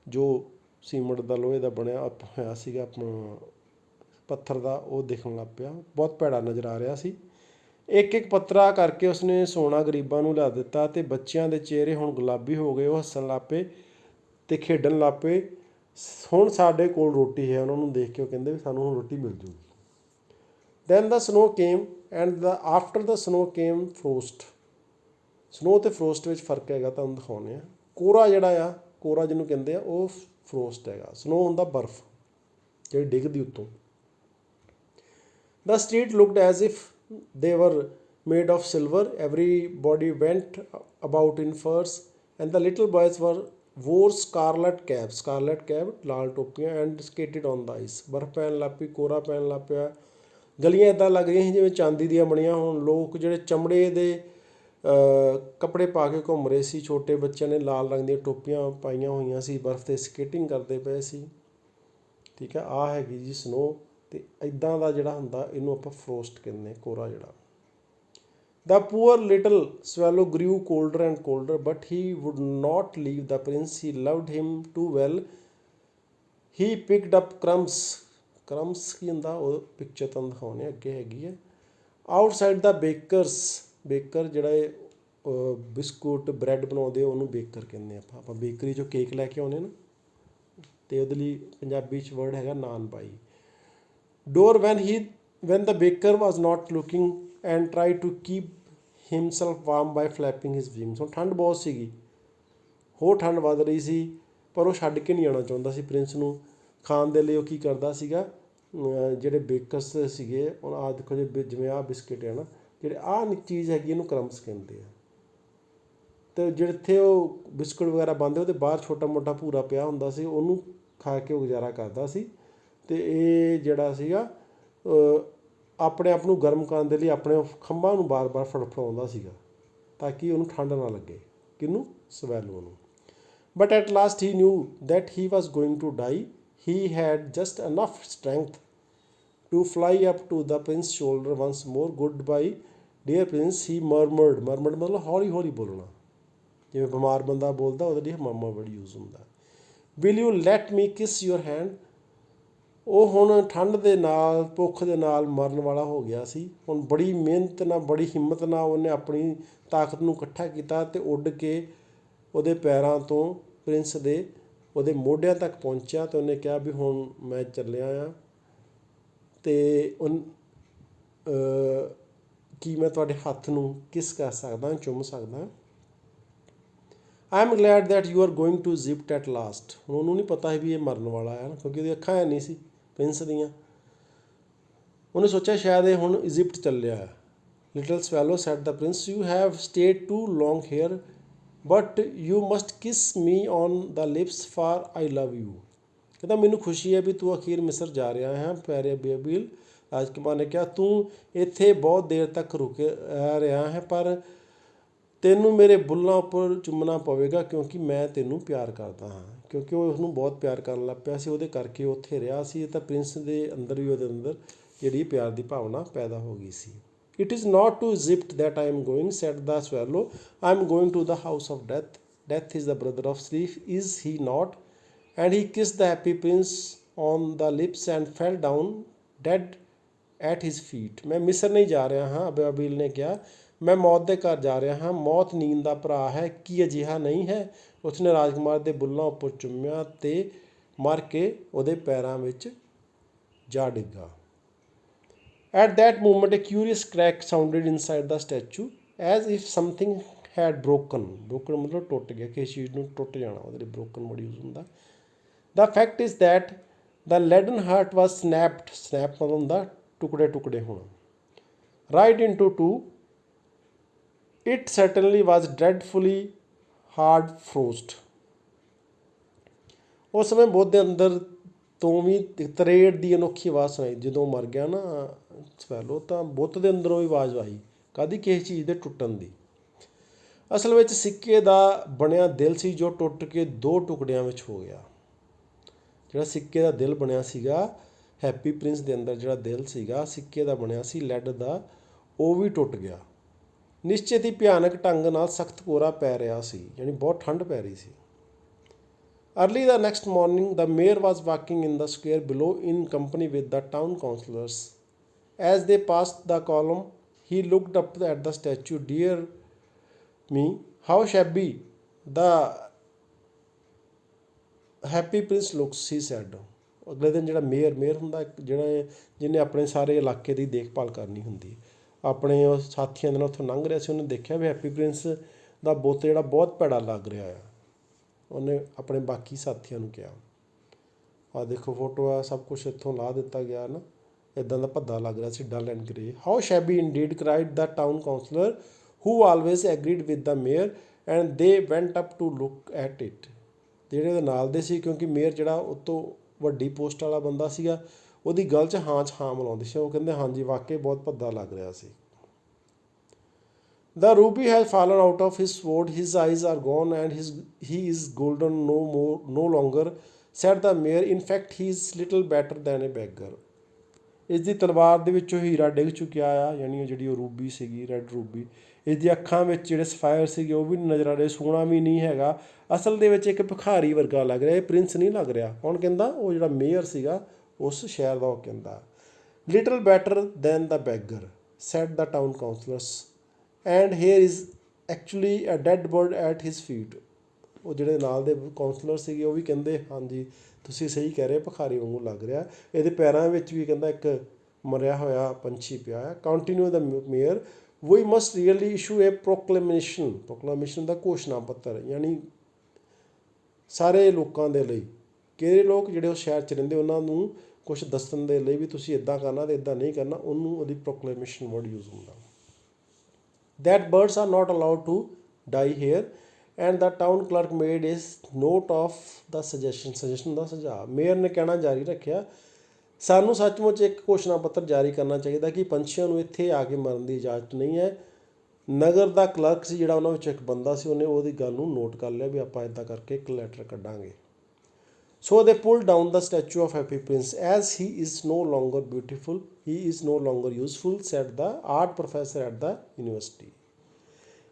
ਜੋ ਸੀਮਟ ਦਾ ਲੋਹੇ ਦਾ ਬਣਿਆ ਹੋਇਆ ਸੀਗਾ ਆਪਣਾ ਪੱਥਰ ਦਾ, ਉਹ ਦਿਖਣ ਲੱਗ ਪਿਆ, ਬਹੁਤ ਭੈੜਾ ਨਜ਼ਰ ਆ ਰਿਹਾ ਸੀ। ਇੱਕ ਇੱਕ ਪੱਤਰਾ ਕਰਕੇ ਉਸਨੇ ਸੋਨਾ ਗਰੀਬਾਂ ਨੂੰ ਲਿਆ ਦਿੱਤਾ ਅਤੇ ਬੱਚਿਆਂ ਦੇ ਚਿਹਰੇ ਹੁਣ ਗੁਲਾਬੀ ਹੋ ਗਏ। ਉਹ ਹੱਸਣ ਲੱਗ ਪਏ ਅਤੇ ਖੇਡਣ ਲੱਗ ਪਏ। ਹੁਣ ਸਾਡੇ ਕੋਲ ਰੋਟੀ ਹੈ, ਉਹਨਾਂ ਨੂੰ ਦੇਖ ਕੇ ਉਹ ਕਹਿੰਦੇ ਵੀ ਸਾਨੂੰ ਹੁਣ ਰੋਟੀ ਮਿਲ ਜੂਗੀ। Then the snow came and after the snow came frost. Snow ਅਤੇ ਫਰੋਸਟ ਵਿੱਚ ਫਰਕ ਹੈਗਾ, ਤੁਹਾਨੂੰ ਦਿਖਾਉਂਦੇ ਹਾਂ। ਕੋਰਾ ਜਿਹੜਾ ਆ, ਕੋਰਾ ਜਿਹਨੂੰ ਕਹਿੰਦੇ ਆ, ਉਹ ਫਰੋਸਟ ਹੈਗਾ। ਸਨੋ ਹੁੰਦਾ ਬਰਫ਼ ਜਿਹੜੀ ਡਿੱਗਦੀ ਉੱਤੋਂ। The street looked as if they were made of silver. Everybody went about in furs and the little boys wore scarlet cap, ਲਾਲ ਟੋਪੀਆਂ, and skated on the ice. ਬਰਫ਼ ਪੈਣ ਲੱਗ ਪਈ, ਕੋਰਾ ਪੈਣ ਲੱਗ ਪਿਆ। ਗਲੀਆਂ ਇੱਦਾਂ ਲੱਗ ਰਹੀਆਂ ਸੀ ਜਿਵੇਂ ਚਾਂਦੀ ਦੀਆਂ ਬਣੀਆਂ ਹੋਣ। ਲੋਕ ਜਿਹੜੇ ਚਮੜੇ ਦੇ ਕੱਪੜੇ ਪਾ ਕੇ ਘੁੰਮ ਰਹੇ ਸੀ, ਛੋਟੇ ਬੱਚਿਆਂ ਨੇ ਲਾਲ ਰੰਗ ਦੀਆਂ ਟੋਪੀਆਂ ਪਾਈਆਂ ਹੋਈਆਂ ਸੀ, ਬਰਫ਼ 'ਤੇ ਸਕੇਟਿੰਗ ਕਰਦੇ ਪਏ ਸੀ। ਠੀਕ ਹੈ, ਆਹ ਹੈਗੀ ਜੀ ਸਨੋ। ਅਤੇ ਇੱਦਾਂ ਦਾ ਜਿਹੜਾ ਹੁੰਦਾ ਇਹਨੂੰ ਆਪਾਂ ਫਰੋਸਟ ਕਹਿੰਦੇ ਹਾਂ, ਕੋਰਾ ਜਿਹੜਾ। The poor little swallow grew colder and colder, but he would not leave the prince. He loved him too well. He picked up crumbs. Crumbs ਕੀ ਹੁੰਦਾ, ਉਹ ਪਿਕਚਰ ਤੁਹਾਨੂੰ ਦਿਖਾਉਂਦੇ ਅੱਗੇ ਹੈਗੀ ਹੈ। ਆਊਟਸਾਈਡ ਦਾ ਬੇਕਰ ਜਿਹੜਾ ਬਿਸਕੁਟ ਬ੍ਰੈਡ ਬਣਾਉਂਦੇ ਉਹਨੂੰ ਬੇਕਰ ਕਹਿੰਦੇ ਆਪਾਂ ਬੇਕਰੀ 'ਚੋਂ ਕੇਕ ਲੈ ਕੇ ਆਉਂਦੇ ਨਾ, ਅਤੇ ਉਹਦੇ ਲਈ ਪੰਜਾਬੀ 'ਚ ਵਰਡ ਹੈਗਾ ਨਾਨ ਬਾਈ। ਡੋਰ when the baker was not looking and tried to keep himself warm by flapping his wings. ਹੁਣ ਠੰਡ ਬਹੁਤ ਸੀਗੀ, ਹੋਰ ਠੰਡ ਵੱਧ ਰਹੀ ਸੀ, ਪਰ ਉਹ ਛੱਡ ਕੇ ਨਹੀਂ ਆਉਣਾ ਚਾਹੁੰਦਾ ਸੀ ਪ੍ਰਿੰਸ ਨੂੰ। ਖਾਣ ਦੇ ਲਈ ਉਹ ਕੀ ਕਰਦਾ ਸੀਗਾ, ਜਿਹੜੇ ਬੇਕਰਸ ਸੀਗੇ, ਹੁਣ ਆਹ ਦੇਖੋ ਜਿਵੇਂ ਆਹ ਬਿਸਕਿਟ ਹੈ ਨਾ, ਜਿਹੜੇ ਆਹ ਚੀਜ਼ ਹੈਗੀ ਇਹਨੂੰ ਕਰੰਬਸ ਕਹਿੰਦੇ ਆ। ਅਤੇ ਜਿੱਥੇ ਉਹ ਬਿਸਕੁਟ ਵਗੈਰਾ ਬਣਦੇ ਉਹਦੇ ਬਾਹਰ ਛੋਟਾ ਮੋਟਾ ਭੂਰਾ ਪਿਆ ਹੁੰਦਾ ਸੀ, ਉਹਨੂੰ ਖਾ ਕੇ ਉਹ ਗੁਜ਼ਾਰਾ ਕਰਦਾ ਸੀ। ਅਤੇ ਇਹ ਜਿਹੜਾ ਸੀਗਾ ਆਪਣੇ ਆਪ ਨੂੰ ਗਰਮ ਕਰਨ ਦੇ ਲਈ ਆਪਣੇ ਖੰਭਾਂ ਨੂੰ ਬਾਰ-ਬਾਰ ਫੜਫੜਾਉਂਦਾ ਸੀਗਾ ਤਾਂ ਕਿ ਉਹਨੂੰ ਠੰਡ ਨਾ ਲੱਗੇ। ਕਿਹਨੂੰ? ਸਵੈਲੋ ਨੂੰ। But at last he knew that he was going to die. He had just enough strength to fly up to the prince's shoulder once more. Goodbye, dear prince, he murmured. Murmured ਮਤਲਬ ਹੌਲੀ ਹੌਲੀ ਬੋਲਣਾ, ਜਿਵੇਂ ਬਿਮਾਰ ਬੰਦਾ ਬੋਲਦਾ ਉਹਦੇ ਲਈ ਮਾਮਾ ਵਰਡ ਯੂਜ਼ ਹੁੰਦਾ। Will you let me kiss your hand? ਉਹ ਹੁਣ ਠੰਡ ਦੇ ਨਾਲ, ਭੁੱਖ ਦੇ ਨਾਲ ਮਰਨ ਵਾਲਾ ਹੋ ਗਿਆ ਸੀ। ਹੁਣ ਬੜੀ ਮਿਹਨਤ ਨਾਲ, ਬੜੀ ਹਿੰਮਤ ਨਾਲ ਉਹਨੇ ਆਪਣੀ ਤਾਕਤ ਨੂੰ ਇਕੱਠਾ ਕੀਤਾ ਅਤੇ ਉੱਡ ਕੇ ਉਹਦੇ ਪੈਰਾਂ ਤੋਂ ਪ੍ਰਿੰਸ ਦੇ ਉਹਦੇ ਮੋਢਿਆਂ ਤੱਕ ਪਹੁੰਚਿਆ। ਅਤੇ ਉਹਨੇ ਕਿਹਾ ਵੀ ਹੁਣ ਮੈਂ ਚੱਲਿਆ ਹਾਂ ਅਤੇ ਕੀ ਮੈਂ ਤੁਹਾਡੇ ਹੱਥ ਨੂੰ ਕਿਸ ਕਰ ਸਕਦਾ, ਚੁੰਮ ਸਕਦਾ। I am glad that you are going to Egypt at last. ਹੁਣ ਉਹਨੂੰ ਨਹੀਂ ਪਤਾ ਸੀ ਵੀ ਇਹ ਮਰਨ ਵਾਲਾ ਹੈ, ਕਿਉਂਕਿ ਉਹਦੀਆਂ ਅੱਖਾਂ ਹੈ ਨਹੀਂ ਸੀ ਪ੍ਰਿੰਸ ਦੀਆਂ। ਉਹਨੇ ਸੋਚਿਆ ਸ਼ਾਇਦ ਇਹ ਹੁਣ ਇਜਿਪਟ ਚੱਲਿਆ ਹੈ। Little swallow said the prince, you have stayed too long here, but you must kiss me on the lips for I love you. ਕਹਿੰਦਾ ਮੈਨੂੰ ਖੁਸ਼ੀ ਹੈ ਵੀ ਤੂੰ ਅਖੀਰ ਮਿਸਰ ਜਾ ਰਿਹਾ ਹੈ ਪਿਆਰੇ ਬੇਬੀਲ। ਰਾਜਕੁਮਾਰ ਨੇ ਕਿਹਾ ਤੂੰ ਇੱਥੇ ਬਹੁਤ ਦੇਰ ਤੱਕ ਰੁਕਿਆ ਰਿਹਾ ਹੈ, ਪਰ ਤੈਨੂੰ ਮੇਰੇ ਬੁੱਲ੍ਹਾਂ ਉੱਪਰ ਚੁੰਮਣਾ ਪਵੇਗਾ ਕਿਉਂਕਿ ਮੈਂ ਤੈਨੂੰ ਪਿਆਰ ਕਰਦਾ ਹਾਂ। ਕਿਉਂਕਿ ਉਹ ਉਸਨੂੰ ਬਹੁਤ ਪਿਆਰ ਕਰਨ ਲੱਗ ਪਿਆ ਸੀ, ਉਹਦੇ ਕਰਕੇ ਉੱਥੇ ਰਿਹਾ ਸੀ ਤਾਂ ਪ੍ਰਿੰਸ ਦੇ ਅੰਦਰ ਵੀ ਉਹਦੇ ਅੰਦਰ ਜਿਹੜੀ ਪਿਆਰ ਦੀ ਭਾਵਨਾ ਪੈਦਾ ਹੋ ਗਈ ਸੀ। It is not to Egypt that I am going said the swallow, I am going to the house of death, death is the brother of sleep, is he not, and he kiss the happy prince on the lips and fell down dead at his feet. ਮੈਂ ਮਿਸਰ ਨਹੀਂ ਜਾ ਰਿਹਾ ਹਾਂ, ਅਬਾਬੀਲ ਨੇ ਕਿਹਾ, ਮੈਂ ਮੌਤ ਦੇ ਘਰ ਜਾ ਰਿਹਾ ਹਾਂ, ਮੌਤ ਨੀਂਦ ਦਾ ਭਰਾ ਹੈ, ਕੀ ਅਜਿਹਾ ਨਹੀਂ ਹੈ। ਉਸਨੇ ਰਾਜਕੁਮਾਰ ਦੇ ਬੁੱਲ੍ਹਾਂ ਉੱਪਰ ਚੁੰਮਿਆ ਅਤੇ ਮਰ ਕੇ ਉਹਦੇ ਪੈਰਾਂ ਵਿੱਚ ਜਾ ਡਿੱਗਾ। At that moment a curious crack sounded inside the statue as if something had broken ਮਤਲਬ ਟੁੱਟ ਗਿਆ, ਕਿਸੇ ਚੀਜ਼ ਨੂੰ ਟੁੱਟ ਜਾਣਾ, ਉਹਦੇ ਲਈ ਬ੍ਰੋਕਨ ਵਰਡ ਯੂਜ਼ ਹੁੰਦਾ। The fact is that the leaden heart was snapped ਮਤਲਬ ਹੁੰਦਾ ਟੁਕੜੇ ਟੁਕੜੇ ਹੋਣਾ, right into two, it certainly was dreadfully hard frost. ਉਸ ਸਮੇਂ ਬੁੱਧ ਦੇ ਅੰਦਰ ਤੋਂ ਵੀ ਤਰੇੜ ਦੀ ਅਨੋਖੀ ਆਵਾਜ਼ ਸੁਣਾਈ। ਜਦੋਂ ਮਰ ਗਿਆ ਨਾ ਸਵੈਲੋ ਤਾਂ ਬੁੱਧ ਦੇ ਅੰਦਰੋਂ ਵੀ ਆਵਾਜ਼ ਆਈ, ਕਾਹਦੀ, ਕਿਸੇ ਚੀਜ਼ ਦੇ ਟੁੱਟਣ ਦੀ। ਅਸਲ ਵਿੱਚ ਸਿੱਕੇ ਦਾ ਬਣਿਆ ਦਿਲ ਸੀ ਜੋ ਟੁੱਟ ਕੇ ਦੋ ਟੁਕੜਿਆਂ ਵਿੱਚ ਹੋ ਗਿਆ। ਜਿਹੜਾ ਸਿੱਕੇ ਦਾ ਦਿਲ ਬਣਿਆ ਸੀਗਾ ਹੈਪੀ ਪ੍ਰਿੰਸ ਦੇ ਅੰਦਰ, ਜਿਹੜਾ ਦਿਲ ਸੀਗਾ ਸਿੱਕੇ ਦਾ ਬਣਿਆ ਸੀ ਲੈਡ ਦਾ, ਉਹ ਵੀ ਟੁੱਟ ਗਿਆ। ਨਿਸ਼ਚਿਤ ਹੀ ਭਿਆਨਕ ਢੰਗ ਨਾਲ ਸਖਤ ਕੋਹਰਾ ਪੈ ਰਿਹਾ ਸੀ, ਯਾਨੀ ਬਹੁਤ ਠੰਡ ਪੈ ਰਹੀ ਸੀ। Early the next morning the mayor was walking in the square below in company with the town councillors. As they passed the column he looked up at the statue, dear me how shabby the happy prince looks, he said. ਅਗਲੇ ਦਿਨ ਜਿਹੜਾ mayor ਹੁੰਦਾ, ਜਿਹੜਾ ਜਿਹਨੇ ਆਪਣੇ ਸਾਰੇ ਇਲਾਕੇ ਦੀ ਦੇਖਭਾਲ ਕਰਨੀ ਹੁੰਦੀ, ਆਪਣੇ ਉਹ ਸਾਥੀਆਂ ਦੇ ਨਾਲ ਉੱਥੋਂ ਲੰਘ ਰਿਹਾ ਸੀ, ਉਹਨੇ ਦੇਖਿਆ ਵੀ ਹੈਪੀ ਪ੍ਰਿੰਸ ਦਾ ਬੁੱਤ ਜਿਹੜਾ ਬਹੁਤ ਭੈੜਾ ਲੱਗ ਰਿਹਾ ਆ। ਉਹਨੇ ਆਪਣੇ ਬਾਕੀ ਸਾਥੀਆਂ ਨੂੰ ਕਿਹਾ, ਆਹ ਦੇਖੋ ਫੋਟੋ ਆ, ਸਭ ਕੁਛ ਇੱਥੋਂ ਲਾ ਦਿੱਤਾ ਗਿਆ ਨਾ, ਇੱਦਾਂ ਦਾ ਭੱਦਾ ਲੱਗ ਰਿਹਾ ਸੀ, dull and grey. How shabby indeed cried the town councillor who always agreed with the mayor and they went up to look at it. ਜਿਹੜੇ ਉਹਦੇ ਨਾਲ ਦੇ ਸੀ, ਕਿਉਂਕਿ ਮੇਅਰ ਜਿਹੜਾ ਉਹ ਤੋਂ ਵੱਡੀ ਪੋਸਟ ਵਾਲਾ ਬੰਦਾ ਸੀਗਾ, ਉਹਦੀ ਗੱਲ 'ਚ ਹਾਂ ਮਿਲਾਉਂਦੀ ਸੀ। ਉਹ ਕਹਿੰਦੇ ਹਾਂਜੀ ਵਾਕਈ ਬਹੁਤ ਭੱਦਾ ਲੱਗ ਰਿਹਾ ਸੀ। The ruby has fallen out of his sword, his eyes are gone, and he is golden no longer, said the mayor. In fact, he is little better than a beggar. ਇਸ ਦੀ ਤਲਵਾਰ ਦੇ ਵਿੱਚੋਂ ਹੀਰਾ ਡਿੱਗ ਚੁੱਕਿਆ ਆ, ਯਾਨੀ ਉਹ ਜਿਹੜੀ ਉਹ ਰੂਬੀ ਸੀਗੀ, ਰੈੱਡ ਰੂਬੀ। ਇਸ ਦੀ ਅੱਖਾਂ ਵਿੱਚ ਜਿਹੜੇ ਸਫਾਇਰ ਸੀਗੇ ਉਹ ਵੀ ਨਜ਼ਰ ਆ ਰਹੇ, ਸੋਹਣਾ ਵੀ ਨਹੀਂ ਹੈਗਾ, ਅਸਲ ਦੇ ਵਿੱਚ ਇੱਕ ਭਿਖਾਰੀ ਵਰਗਾ ਲੱਗ ਰਿਹਾ, ਇਹ ਪ੍ਰਿੰਸ ਨਹੀਂ ਲੱਗ ਰਿਹਾ। ਕੌਣ ਕਹਿੰਦਾ? ਉਹ ਜਿਹੜਾ ਮੇਅਰ ਸੀਗਾ ਉਸ ਸ਼ਹਿਰ ਦਾ, ਉਹ ਕਹਿੰਦਾ little better than the beggar, said the town councillors, and here is actually a dead bird at his feet. ਉਹ ਜਿਹੜੇ ਨਾਲ ਦੇ ਕਾਉਂਸਲਰ ਸੀਗੇ ਉਹ ਵੀ ਕਹਿੰਦੇ ਹਾਂਜੀ ਤੁਸੀਂ ਸਹੀ ਕਹਿ ਰਹੇ, ਭਿਖਾਰੀ ਵਾਂਗੂ ਲੱਗ ਰਿਹਾ, ਇਹਦੇ ਪੈਰਾਂ ਵਿੱਚ ਵੀ ਕਹਿੰਦਾ ਇੱਕ ਮਰਿਆ ਹੋਇਆ ਪੰਛੀ ਪਿਆ ਹੈ। ਕੰਟੀਨਿਊ ਦਾ ਮੇਅਰ, ਵੀ ਮਸਟ ਰੀਅਲੀ ਇਸ਼ੂ ਏ ਪ੍ਰੋਕਲੇਮੇਸ਼ਨ ਦਾ ਘੋਸ਼ਣਾ ਪੱਤਰ, ਯਾਨੀ ਸਾਰੇ ਲੋਕਾਂ ਦੇ ਲਈ, ਕਿਹੜੇ ਲੋਕ ਜਿਹੜੇ ਉਸ ਸ਼ਹਿਰ 'ਚ ਰਹਿੰਦੇ ਉਹਨਾਂ ਨੂੰ ਕੁਛ ਦੱਸਣ ਦੇ ਲਈ ਵੀ ਤੁਸੀਂ ਇੱਦਾਂ ਕਰਨਾ ਅਤੇ ਇੱਦਾਂ ਨਹੀਂ ਕਰਨਾ, ਉਹਨੂੰ ਉਹਦੀ ਪ੍ਰੋਕਲੇਮੇਸ਼ਨ ਵਰਡ ਯੂਜ਼ ਹੁੰਦਾ। that birds are not allowed to die here and the town clerk made a note of the suggestion ਦਾ ਸੁਝਾਅ। ਮੇਅਰ ਨੇ ਕਹਿਣਾ ਜਾਰੀ ਰੱਖਿਆ, ਸਾਨੂੰ ਸੱਚਮੁੱਚ ਇੱਕ ਘੋਸ਼ਣਾ ਪੱਤਰ ਜਾਰੀ ਕਰਨਾ ਚਾਹੀਦਾ ਕਿ ਪੰਛੀਆਂ ਨੂੰ ਇੱਥੇ ਆ ਕੇ ਮਰਨ ਦੀ ਇਜਾਜ਼ਤ ਨਹੀਂ ਹੈ। ਨਗਰ ਦਾ ਕਲਰਕ ਸੀ ਜਿਹੜਾ, ਉਹਨਾਂ ਵਿੱਚ ਇੱਕ ਬੰਦਾ ਸੀ, ਉਹਨੇ ਉਹਦੀ ਗੱਲ ਨੂੰ ਨੋਟ ਕਰ ਲਿਆ ਵੀ ਆਪਾਂ ਇੱਦਾਂ ਕਰਕੇ ਇੱਕ letter ਕੱਢਾਂਗੇ। So they pulled down the statue of Happy Prince. As he is no longer beautiful, he is no longer useful, said the art professor at the university.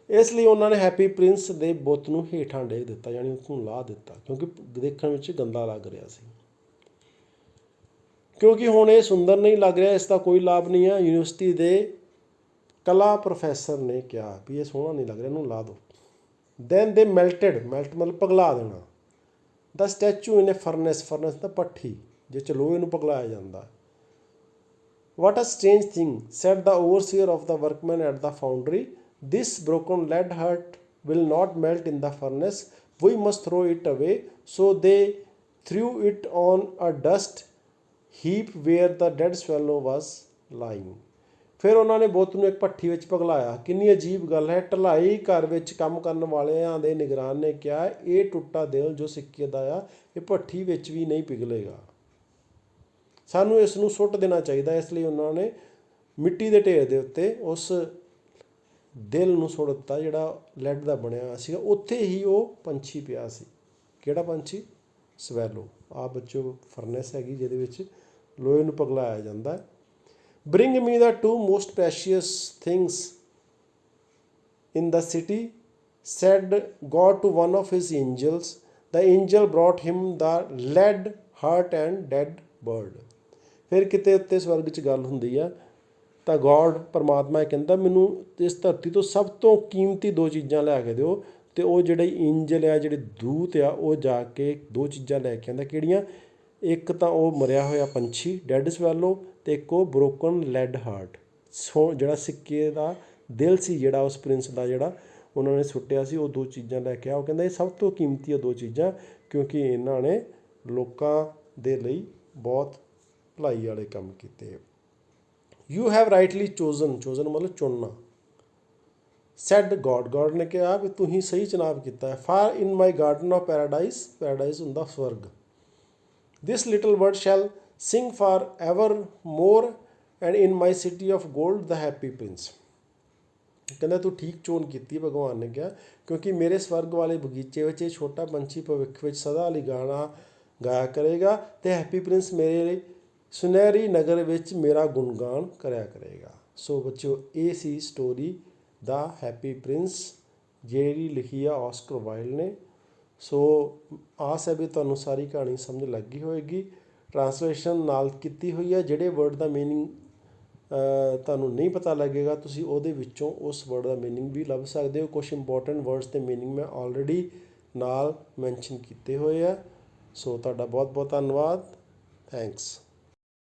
ਇਸ ਲਈ ਉਹਨਾਂ ਨੇ ਹੈਪੀ ਪ੍ਰਿੰਸ ਦੇ ਬੁੱਤ ਨੂੰ ਹੇਠਾਂ ਡੇਗ ਦਿੱਤਾ, ਯਾਨੀ ਉਸਨੂੰ ਲਾਹ ਦਿੱਤਾ, ਕਿਉਂਕਿ ਦੇਖਣ ਵਿੱਚ ਗੰਦਾ ਲੱਗ ਰਿਹਾ ਸੀ। ਕਿਉਂਕਿ ਹੁਣ ਇਹ ਸੁੰਦਰ ਨਹੀਂ ਲੱਗ ਰਿਹਾ, ਇਸ ਦਾ ਕੋਈ ਲਾਭ ਨਹੀਂ ਹੈ। ਯੂਨੀਵਰਸਿਟੀ ਦੇ ਕਲਾ ਪ੍ਰੋਫੈਸਰ ਨੇ ਕਿਹਾ ਵੀ ਇਹ ਸੋਹਣਾ ਨਹੀਂ ਲੱਗ ਰਿਹਾ, ਇਹਨੂੰ ਲਾ ਦਿਓ। ਦੈਨ ਦੇ ਮੈਲਟ ਮਤਲਬ ਪਿਘਲਾ ਦੇਣਾ। ਦਾ ਸਟੈਚੂ ਇਨ ਏ ਫਰਨੈਸ ਦਾ ਭੱਠੀ, ਜਿਸ 'ਚ ਲੋਹੇ ਨੂੰ ਪਿਘਲਾਇਆ ਜਾਂਦਾ। What a strange thing, said the overseer of the workman at the foundry, this broken lead heart will not melt in the furnace, we must throw it away. So they threw it on a dust heap where the dead swallow was lying. ਫਿਰ ਉਹਨਾਂ ਨੇ ਬੁੱਤ ਨੂੰ ਇੱਕ ਭੱਠੀ ਵਿੱਚ ਪਿਘਲਾਇਆ। ਕਿੰਨੀ ਅਜੀਬ ਗੱਲ ਹੈ। ਢਲਾਈ ਘਰ ਵਿੱਚ ਕੰਮ ਕਰਨ ਵਾਲਿਆਂ ਦੇ ਨਿਗਰਾਨ ਨੇ ਕਿਹਾ, ਇਹ ਟੁੱਟਾ ਦਿਲ ਜੋ ਸਿੱਕੇ ਦਾ ਆ, ਇਹ ਭੱਠੀ ਵਿੱਚ ਵੀ ਨਹੀਂ ਪਿਘਲੇਗਾ, ਸਾਨੂੰ ਇਸ ਨੂੰ ਸੁੱਟ ਦੇਣਾ ਚਾਹੀਦਾ। ਇਸ ਲਈ ਉਹਨਾਂ ਨੇ ਮਿੱਟੀ ਦੇ ਢੇਰ ਦੇ ਉੱਤੇ ਉਸ ਦਿਲ ਨੂੰ ਸੁੱਟ ਦਿੱਤਾ ਜਿਹੜਾ ਲੈਡ ਦਾ ਬਣਿਆ ਸੀਗਾ। ਉੱਥੇ ਹੀ ਉਹ ਪੰਛੀ ਪਿਆ ਸੀ। ਕਿਹੜਾ ਪੰਛੀ? ਸਵੈਲੋ। ਆ ਬੱਚੋ ਫਰਨੈਸ ਹੈਗੀ ਜਿਹਦੇ ਵਿੱਚ ਲੋਹੇ ਨੂੰ ਪਿਘਲਾਇਆ ਜਾਂਦਾ ਹੈ। Bring me the two most precious things in the city, said God to one of his angels. The angel brought him the lead heart and dead bird. ਫਿਰ ਕਿਤੇ ਉੱਤੇ ਸਵਰਗ 'ਚ ਗੱਲ ਹੁੰਦੀ ਆ ਤਾਂ ਗੋਡ ਪਰਮਾਤਮਾ ਕਹਿੰਦਾ ਮੈਨੂੰ ਇਸ ਧਰਤੀ ਤੋਂ ਸਭ ਤੋਂ ਕੀਮਤੀ ਦੋ ਚੀਜ਼ਾਂ ਲਿਆ ਕੇ ਦਿਓ, ਅਤੇ ਉਹ ਜਿਹੜੇ ਇੰਜਲ ਆ, ਜਿਹੜੇ ਦੂਤ ਆ, ਉਹ ਜਾ ਕੇ ਦੋ ਚੀਜ਼ਾਂ ਲੈ ਕੇ ਆਉਂਦਾ। ਕਿਹੜੀਆਂ? ਇੱਕ ਤਾਂ ਉਹ ਮਰਿਆ ਹੋਇਆ ਪੰਛੀ ਡੈਡ ਸਵੈਲੋ, ਅਤੇ ਇੱਕ ਉਹ ਬਰੋਕਨ ਲੈਡ ਹਾਰਟ, ਜਿਹੜਾ ਸਿੱਕੇ ਦਾ ਦਿਲ ਸੀ, ਜਿਹੜਾ ਉਸ ਪ੍ਰਿੰਸ ਦਾ ਜਿਹੜਾ ਉਹਨਾਂ ਨੇ ਸੁੱਟਿਆ ਸੀ, ਉਹ ਦੋ ਚੀਜ਼ਾਂ ਲੈ ਕੇ ਆ। ਉਹ ਕਹਿੰਦਾ ਇਹ ਸਭ ਤੋਂ ਕੀਮਤੀ ਆ ਦੋ ਚੀਜ਼ਾਂ, ਕਿਉਂਕਿ ਇਹਨਾਂ ਨੇ ਲੋਕਾਂ ਦੇ ਲਈ ਬਹੁਤ ਭਲਾਈ ਵਾਲੇ ਕੰਮ ਕੀਤੇ। ਯੂ ਹੈਵ ਰਾਈਟਲੀ ਚੋਜ਼ਨ ਮਤਲਬ ਚੁਣਨਾ। ਸੈਡ ਗੋਡ ਨੇ ਕਿਹਾ ਵੀ ਤੁਸੀਂ ਸਹੀ ਚੁਣਾਵ ਕੀਤਾ। For in my garden of paradise ਹੁੰਦਾ ਸਵਰਗ। This little bird shall sing for ever more and in my city of gold the happy prince. ਕਹਿੰਦਾ ਤੂੰ ਠੀਕ ਚੋਣ ਕੀਤੀ, ਭਗਵਾਨ ਨੇ ਕਿਹਾ, ਕਿਉਂਕਿ ਮੇਰੇ ਸਵਰਗ ਵਾਲੇ ਬਗੀਚੇ ਵਿੱਚ ਇਹ ਛੋਟਾ ਪੰਛੀ ਭਵਿੱਖ ਵਿੱਚ ਸਦਾ ਲਈ ਗਾਣਾ ਗਾਇਆ ਕਰੇਗਾ, ਅਤੇ ਹੈਪੀ ਪ੍ਰਿੰਸ ਮੇਰੇ ਸੁਨਹਿਰੀ ਨਗਰ ਵਿੱਚ ਮੇਰਾ ਗੁਣਗਾਨ ਕਰਿਆ ਕਰੇਗਾ। ਸੋ ਬੱਚਿਓ ਇਹ ਸੀ ਸਟੋਰੀ ਦਾ ਹੈਪੀ ਪ੍ਰਿੰਸ, ਜਿਹੜੀ ਲਿਖੀ ਆ ਆਸਕਰ ਵਾਈਲਡ ਨੇ। ਸੋ ਆਸ ਹੈ ਵੀ ਤੁਹਾਨੂੰ ਸਾਰੀ ਕਹਾਣੀ ਸਮਝ ਲੱਗੀ ਹੋਏਗੀ। ਟਰਾਂਸਲੇਸ਼ਨ ਨਾਲ ਕੀਤੀ ਹੋਈ ਹੈ। ਜਿਹੜੇ ਵਰਡ ਦਾ ਮੀਨਿੰਗ ਤੁਹਾਨੂੰ ਨਹੀਂ ਪਤਾ ਲੱਗੇਗਾ, ਤੁਸੀਂ ਉਹਦੇ ਵਿੱਚੋਂ ਉਸ ਵਰਡ ਦਾ ਮੀਨਿੰਗ ਵੀ ਲੱਭ ਸਕਦੇ ਹੋ। ਕੁਛ ਇੰਪੋਰਟੈਂਟ ਵਰਡਸ ਦੇ ਮੀਨਿੰਗ ਮੈਂ ਆਲਰੇਡੀ ਨਾਲ ਮੈਂਸ਼ਨ ਕੀਤੇ ਹੋਏ ਆ। ਸੋ ਤੁਹਾਡਾ ਬਹੁਤ ਬਹੁਤ ਧੰਨਵਾਦ। ਥੈਂਕਸ।